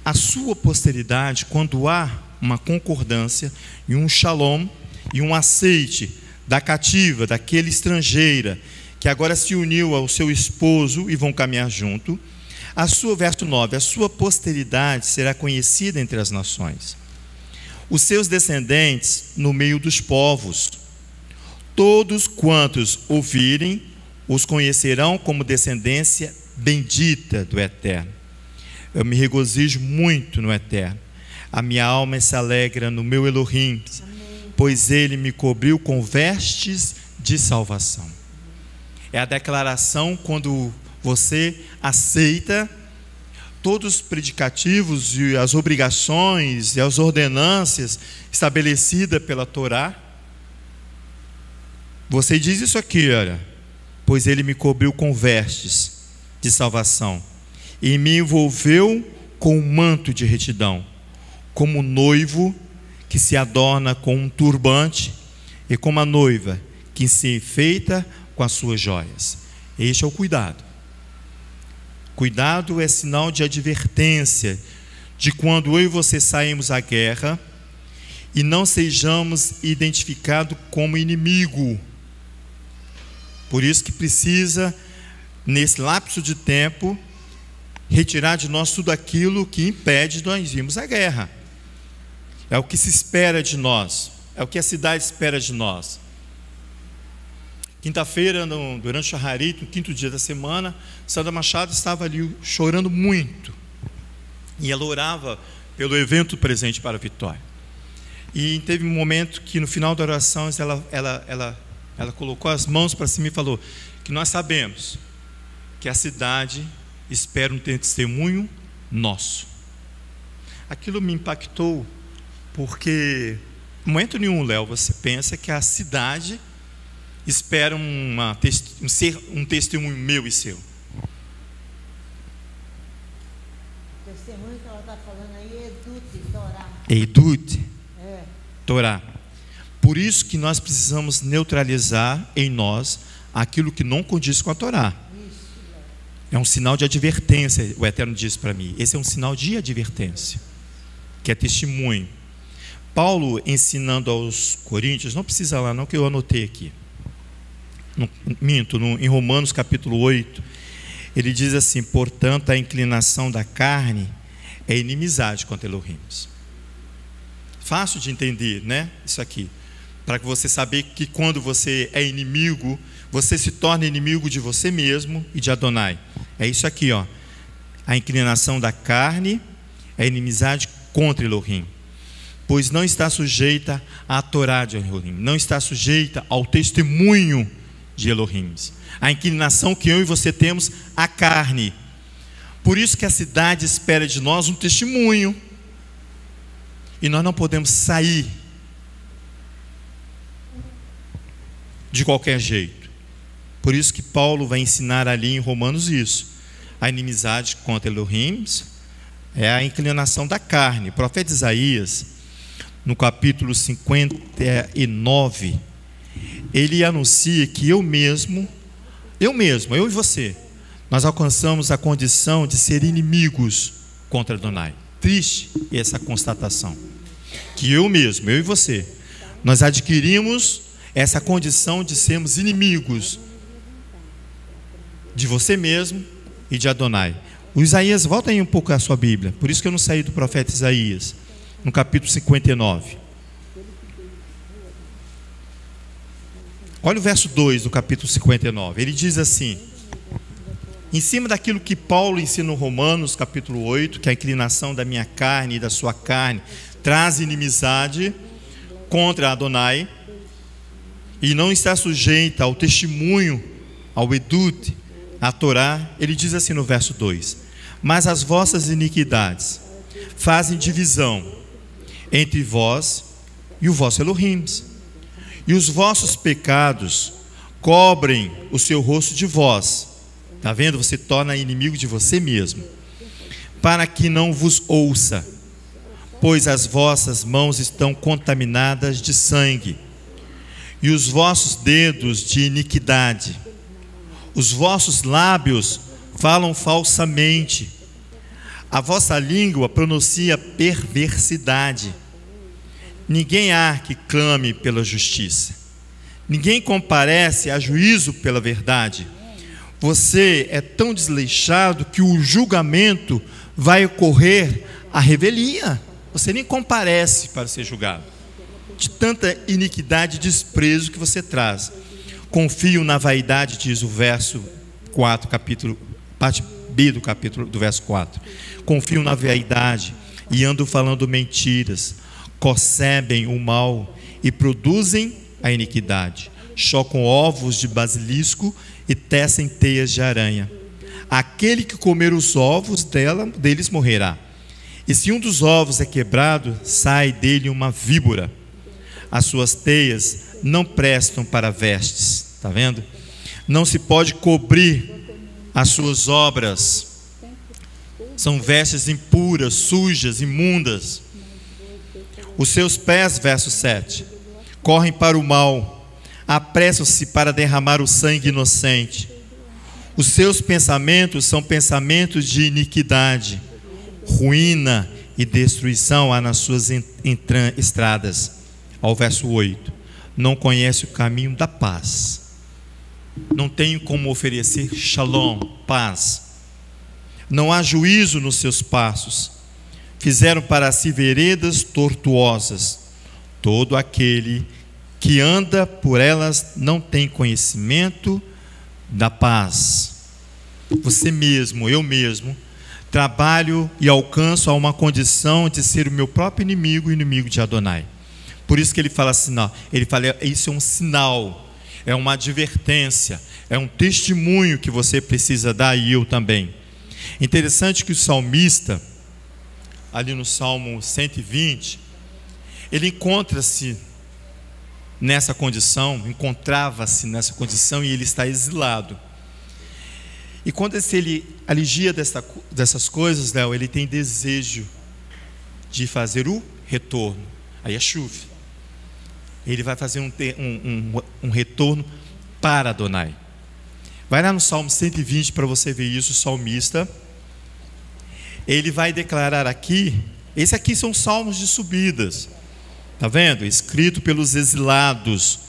a sua posteridade, quando há uma concordância e um shalom e um aceite da cativa, daquele estrangeira, que agora se uniu ao seu esposo e vão caminhar junto, verso 9, a sua posteridade será conhecida entre as nações, os seus descendentes no meio dos povos. Todos quantos ouvirem, os conhecerão como descendência bendita do Eterno. Eu me regozijo muito no Eterno. A minha alma se alegra no meu Elohim, pois ele me cobriu com vestes de salvação. É a declaração quando você aceita todos os predicativos e as obrigações e as ordenanças estabelecidas pela Torá. Você diz isso aqui, olha: pois ele me cobriu com vestes de salvação e me envolveu com um manto de retidão, como noivo que se adorna com um turbante, e como a noiva que se enfeita com as suas joias. Este é o cuidado. Cuidado é sinal de advertência de quando eu e você saímos à guerra e não sejamos identificados como inimigo. Por isso que precisa, nesse lapso de tempo, retirar de nós tudo aquilo que impede de nós irmos à guerra. É o que se espera de nós, é o que a cidade espera de nós. Quinta-feira, durante o Shacharit, no 5º dia da semana, Sandra Machado estava ali chorando muito. E ela orava pelo evento presente para a vitória. E teve um momento que no final da oração ela colocou as mãos para cima e falou que nós sabemos que a cidade espera um testemunho nosso. Aquilo me impactou porque, em momento nenhum, Léo, você pensa que a cidade espera um testemunho meu e seu. O testemunho que ela está falando aí é Edut, Torá. Edut, Torá. Por isso que nós precisamos neutralizar em nós aquilo que não condiz com a Torá. É um sinal de advertência, o Eterno diz para mim. Esse é um sinal de advertência, que é testemunho. Paulo ensinando aos coríntios, não precisa lá não, que eu anotei aqui. Em Romanos capítulo 8, ele diz assim: portanto, a inclinação da carne é inimizade contra Elohim. Fácil de entender, né? Isso aqui. Para que você saber que quando você é inimigo, você se torna inimigo de você mesmo e de Adonai. É isso aqui, ó. A inclinação da carne é inimizade contra Elohim, pois não está sujeita à Torá de Elohim, não está sujeita ao testemunho de Elohim. A inclinação que eu e você temos à carne. Por isso que a cidade espera de nós um testemunho. E nós não podemos sair de qualquer jeito. Por isso que Paulo vai ensinar ali em Romanos isso. A inimizade contra Elohim é a inclinação da carne. O profeta Isaías, no capítulo 59, ele anuncia que eu e você, nós alcançamos a condição de ser inimigos contra Adonai. Triste essa constatação. Que eu e você, nós adquirimos essa condição de sermos inimigos de você mesmo e de Adonai. O Isaías, volta aí um pouco a sua Bíblia. Por isso que eu não saí do profeta Isaías, no capítulo 59. Olha o verso 2 do capítulo 59. Ele diz assim, em cima daquilo que Paulo ensina no Romanos, capítulo 8, que a inclinação da minha carne e da sua carne traz inimizade contra Adonai, e não está sujeita ao testemunho, ao Edut, à Torá. Ele diz assim no verso 2: mas as vossas iniquidades fazem divisão entre vós e o vosso Elohim, e os vossos pecados cobrem o seu rosto de vós. Está vendo? Você torna inimigo de você mesmo, para que não vos ouça, pois as vossas mãos estão contaminadas de sangue, e os vossos dedos de iniquidade. Os vossos lábios falam falsamente, a vossa língua pronuncia perversidade. Ninguém há que clame pela justiça, ninguém comparece a juízo pela verdade. Você é tão desleixado que o julgamento vai ocorrer à revelia. Você nem comparece para ser julgado, de tanta iniquidade e desprezo que você traz. Confio na vaidade, diz o verso 4, parte B do verso 4. Confio na vaidade e ando falando mentiras. Concebem o mal e produzem a iniquidade. Chocam ovos de basilisco e tecem teias de aranha. Aquele que comer os ovos deles morrerá. E se um dos ovos é quebrado, sai dele uma víbora. As suas teias não prestam para vestes. Está vendo? Não se pode cobrir as suas obras. São vestes impuras, sujas, imundas. Os seus pés, verso 7, correm para o mal. apressam-se para derramar o sangue inocente. Os seus pensamentos são pensamentos de iniquidade, ruína e destruição há nas suas estradas. Ao verso 8: não conhece o caminho da paz, não tem como oferecer shalom, paz. Não há juízo nos seus passos, fizeram para si veredas tortuosas. Todo aquele que anda por elas não tem conhecimento da paz. Você mesmo, eu mesmo, trabalho e alcanço a uma condição de ser o meu próprio inimigo, o inimigo de Adonai. Por isso que ele fala assim, não, ele fala, isso é um sinal, é uma advertência, é um testemunho que você precisa dar, e eu também. Interessante que o salmista, ali no Salmo 120, ele encontrava-se nessa condição, e ele está exilado. E quando ele aligia dessas coisas, Léo, ele tem desejo de fazer o retorno. Aí é chuva. Ele vai fazer um retorno para Adonai. Vai lá no Salmo 120 para você ver isso. O salmista, ele vai declarar aqui, esse aqui são salmos de subidas, está vendo? Escrito pelos exilados.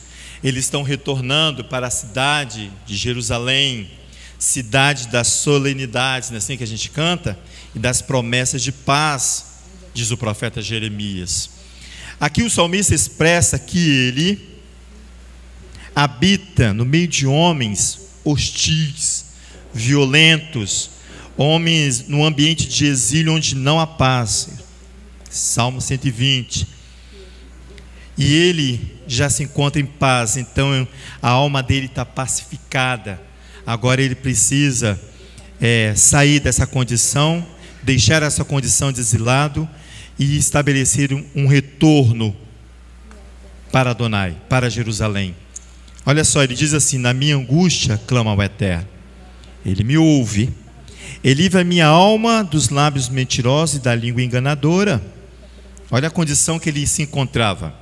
Eles estão retornando para a cidade de Jerusalém, cidade das solenidades, não é assim que a gente canta? E das promessas de paz, diz o profeta Jeremias. Aqui o salmista expressa que ele habita no meio de homens hostis, violentos, homens no ambiente de exílio onde não há paz. Salmo 120. E ele já se encontra em paz, então a alma dele está pacificada. Agora ele precisa sair dessa condição, deixar essa condição de exilado e estabelecer um retorno para Adonai, para Jerusalém. Olha só, ele diz assim: na minha angústia clama ao Eterno, ele me ouve, ele livra a minha alma dos lábios mentirosos e da língua enganadora. Olha a condição que ele se encontrava.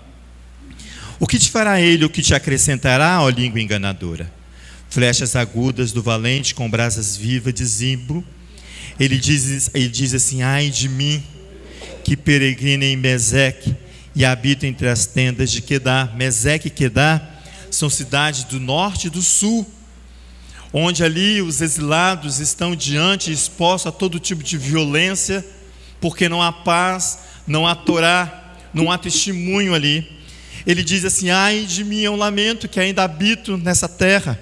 O que te fará ele, o que te acrescentará, ó língua enganadora? Flechas agudas do valente com brasas vivas de zimbro. Ele diz assim: ai de mim, que peregrino em Meseque e habito entre as tendas de Quedar. Meseque e Quedar são cidades do norte e do sul, onde ali os exilados estão diante, expostos a todo tipo de violência, porque não há paz, não há Torá, não há testemunho ali. Ele diz assim: ai de mim, é um lamento que ainda habito nessa terra.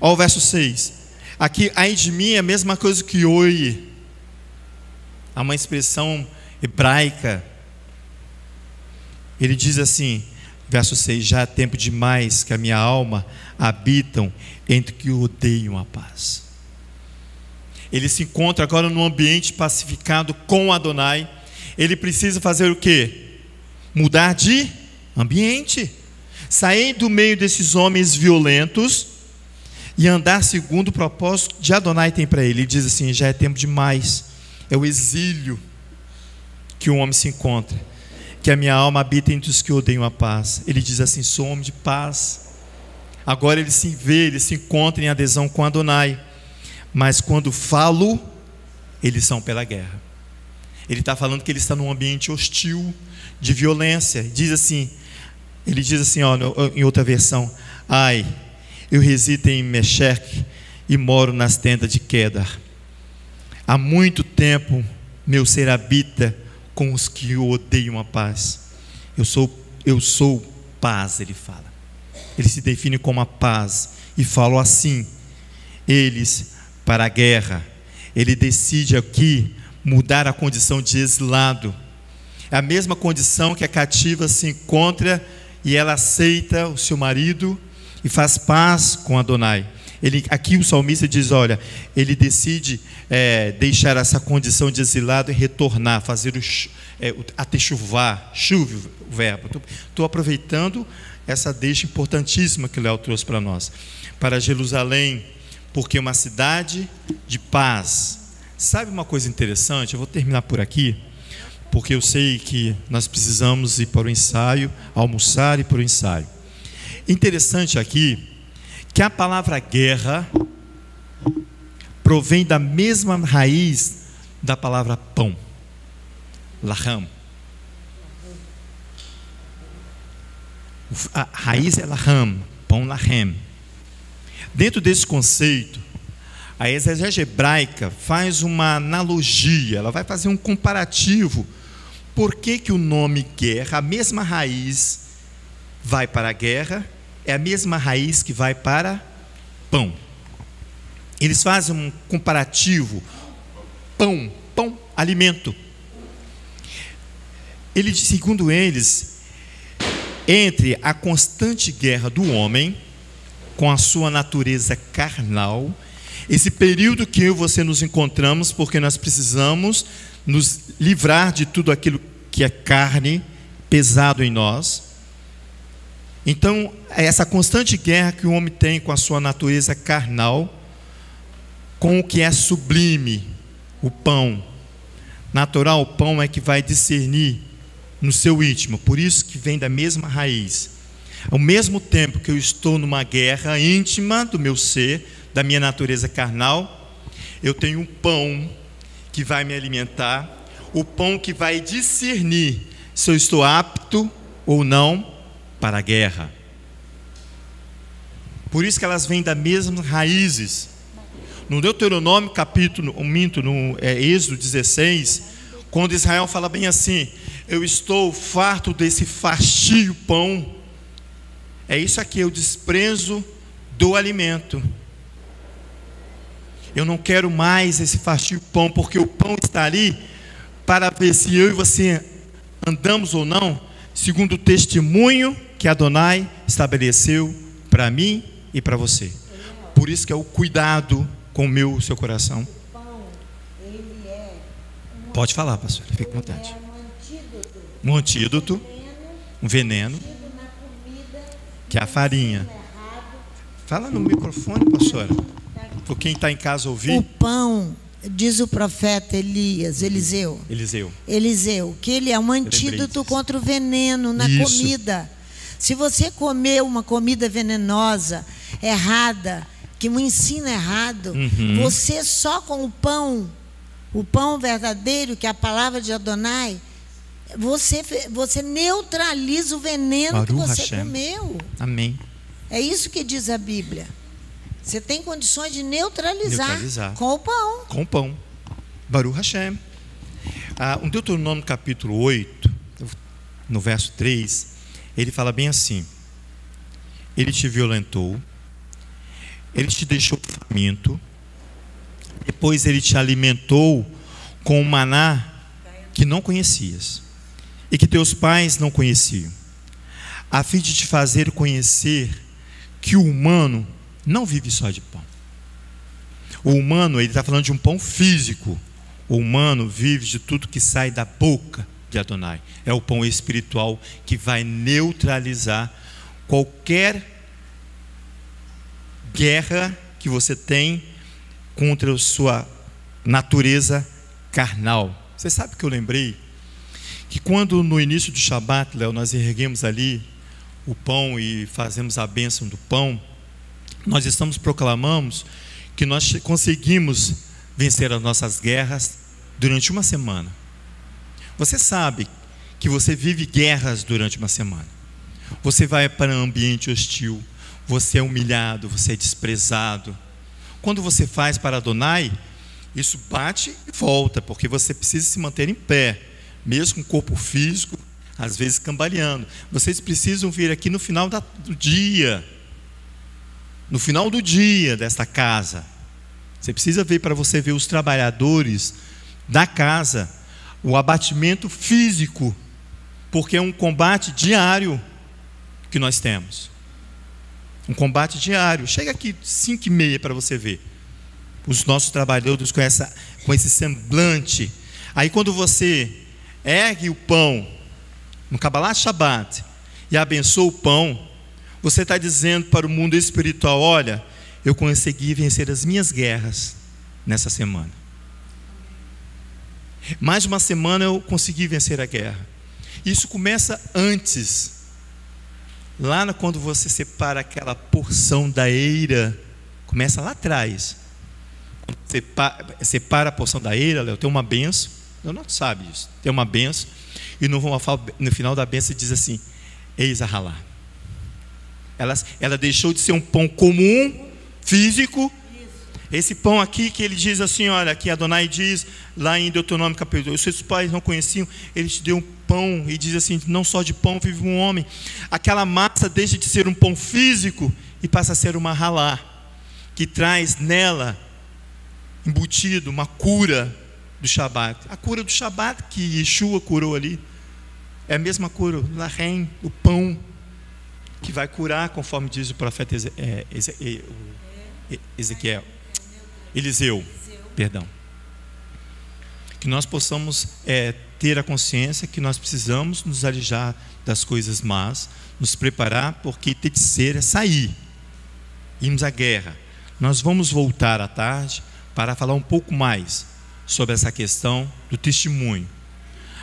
Olha o verso 6. Aqui, ai de mim é a mesma coisa que oi. Há uma expressão hebraica. Ele diz assim, verso 6: já há tempo demais que a minha alma habitam entre que odeiam a paz. Ele se encontra agora num ambiente pacificado com Adonai. Ele precisa fazer o quê? Mudar de ambiente, sair do meio desses homens violentos e andar segundo o propósito de Adonai tem para ele. Ele diz assim: já é tempo demais. É o exílio que o homem se encontra, que a minha alma habita entre os que odeiam a paz. Ele diz assim: sou homem de paz. Agora ele se vê, ele se encontra em adesão com Adonai, mas quando falo, eles são pela guerra. Ele está falando que ele está num ambiente hostil, de violência. Ele diz assim, ó, em outra versão: ai, eu resido em Mecheque e moro nas tendas de Quedar. Há muito tempo meu ser habita com os que odeiam a paz. Eu sou paz, ele fala. Ele se define como a paz e fala assim: eles para a guerra. Ele decide aqui mudar a condição de exilado. É a mesma condição que a cativa se encontra e ela aceita o seu marido e faz paz com Adonai. Aqui o salmista diz, olha, ele decide deixar essa condição de exilado e retornar, fazer a techuvá, chuva, o verbo. Estou aproveitando essa deixa importantíssima que o Léo trouxe para nós. Para Jerusalém, porque é uma cidade de paz. Sabe uma coisa interessante? Eu vou terminar por aqui, porque eu sei que nós precisamos ir para o ensaio, almoçar e para o ensaio. interessante aqui que a palavra guerra provém da mesma raiz da palavra pão, laham. A raiz é laham, pão lahem. Dentro desse conceito, a exegese hebraica faz uma analogia, ela vai fazer um comparativo. Por que que o nome guerra, a mesma raiz, vai para a guerra, é a mesma raiz que vai para pão. Eles fazem um comparativo, pão, alimento. Segundo eles, entre a constante guerra do homem com a sua natureza carnal, esse período que eu e você nos encontramos, porque nós precisamos nos livrar de tudo aquilo que é carne, pesado em nós. Então, essa constante guerra que o homem tem com a sua natureza carnal, com o que é sublime, o pão natural, o pão é que vai discernir no seu íntimo, por isso que vem da mesma raiz. Ao mesmo tempo que eu estou numa guerra íntima do meu ser, da minha natureza carnal, eu tenho um pão que vai me alimentar, o pão que vai discernir se eu estou apto ou não para a guerra. Por isso que elas vêm das mesmas raízes. No Deuteronômio no Êxodo 16, quando Israel fala bem assim, eu estou farto desse fastio pão, é isso aqui, eu desprezo do alimento. Eu não quero mais esse fastio pão, porque o pão está ali para ver se eu e você andamos ou não, segundo o testemunho que Adonai estabeleceu para mim e para você. Por isso que é o cuidado com o seu coração. O pão, ele é Pode falar, pastor, fique à vontade. É Um antídoto, um veneno, na comida, que é a farinha. Fala no microfone, pastora, para quem está em casa ouvir. o pão, diz o profeta Eliseu, que ele é um antídoto contra o veneno na Isso. comida. Se você comer uma comida venenosa, errada, que um ensino errado, você só com o pão verdadeiro, que é a palavra de Adonai, você neutraliza o veneno Baruch que você Hashem. comeu. Amém. É isso que diz a Bíblia. Você tem condições de neutralizar com o pão. Com o pão. Baruch Hashem. Um Deuteronômio capítulo 8, no verso 3, ele fala bem assim: ele te violentou, ele te deixou faminto, depois ele te alimentou com um maná que não conhecias e que teus pais não conheciam, a fim de te fazer conhecer que o humano não vive só de pão. O humano, ele está falando de um pão físico. O humano vive de tudo que sai da boca de Adonai. É o pão espiritual que vai neutralizar qualquer guerra que você tem contra a sua natureza carnal. Você sabe que eu lembrei que quando no início do Shabat, Léo, nós erguemos ali o pão e fazemos a bênção do pão, nós proclamamos que nós conseguimos vencer as nossas guerras durante uma semana. Você sabe que você vive guerras durante uma semana. Você vai para um ambiente hostil, você é humilhado, você é desprezado. Quando você faz para Adonai, isso bate e volta, porque você precisa se manter em pé, mesmo com o corpo físico, às vezes cambaleando. Vocês precisam vir aqui no final do dia, no final do dia desta casa. Você precisa ver, para você ver os trabalhadores da casa, o abatimento físico, porque é um combate diário que nós temos. Um combate diário. Chega aqui 5h30 para você ver os nossos trabalhadores com esse semblante. Aí quando você ergue o pão no Kabbalat Shabbat e abençoa o pão, você está dizendo para o mundo espiritual: olha, eu consegui vencer as minhas guerras nessa semana. Mais uma semana eu consegui vencer a guerra. Isso começa antes quando você separa aquela porção da eira, começa lá atrás. Quando você separa a porção da eira, Léo, tem uma benção. Eu não sabe disso. Tem uma benção. E no final da benção diz assim: eis a ralá. Ela deixou de ser um pão comum, físico. Esse pão aqui que ele diz assim, olha, que Adonai diz lá em Deuteronômio capítulo 2, os seus pais não conheciam, ele te deu um pão, e diz assim, não só de pão vive um homem. Aquela massa deixa de ser um pão físico e passa a ser uma ralá, que traz nela, embutido, uma cura do Shabat. A cura do Shabat que Yeshua curou ali, é a mesma cura, o Lahem, o pão, que vai curar, conforme diz o profeta Eliseu, perdão. Que nós possamos ter a consciência que nós precisamos nos alijar das coisas más, nos preparar, porque ter de ser é sair, irmos à guerra. Nós vamos voltar à tarde para falar um pouco mais sobre essa questão do testemunho.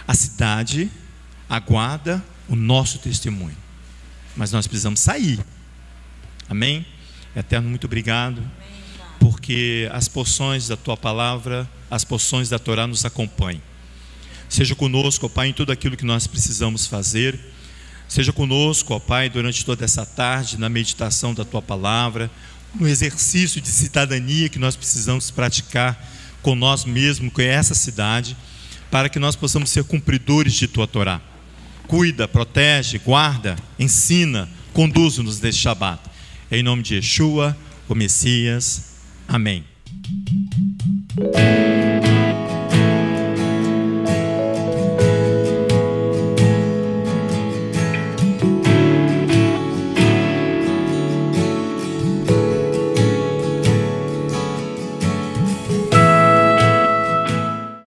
A cidade aguarda o nosso testemunho, mas nós precisamos sair. Amém? Eterno, muito obrigado, porque as porções da Tua Palavra, as porções da Torá nos acompanhem. Seja conosco, ó Pai, em tudo aquilo que nós precisamos fazer. Seja conosco, ó Pai, durante toda essa tarde, na meditação da Tua Palavra, no exercício de cidadania que nós precisamos praticar com nós mesmos, com essa cidade, para que nós possamos ser cumpridores de Tua Torá. Cuida, protege, guarda, ensina, conduz-nos neste Shabat. Em nome de Yeshua, o Messias. Amém.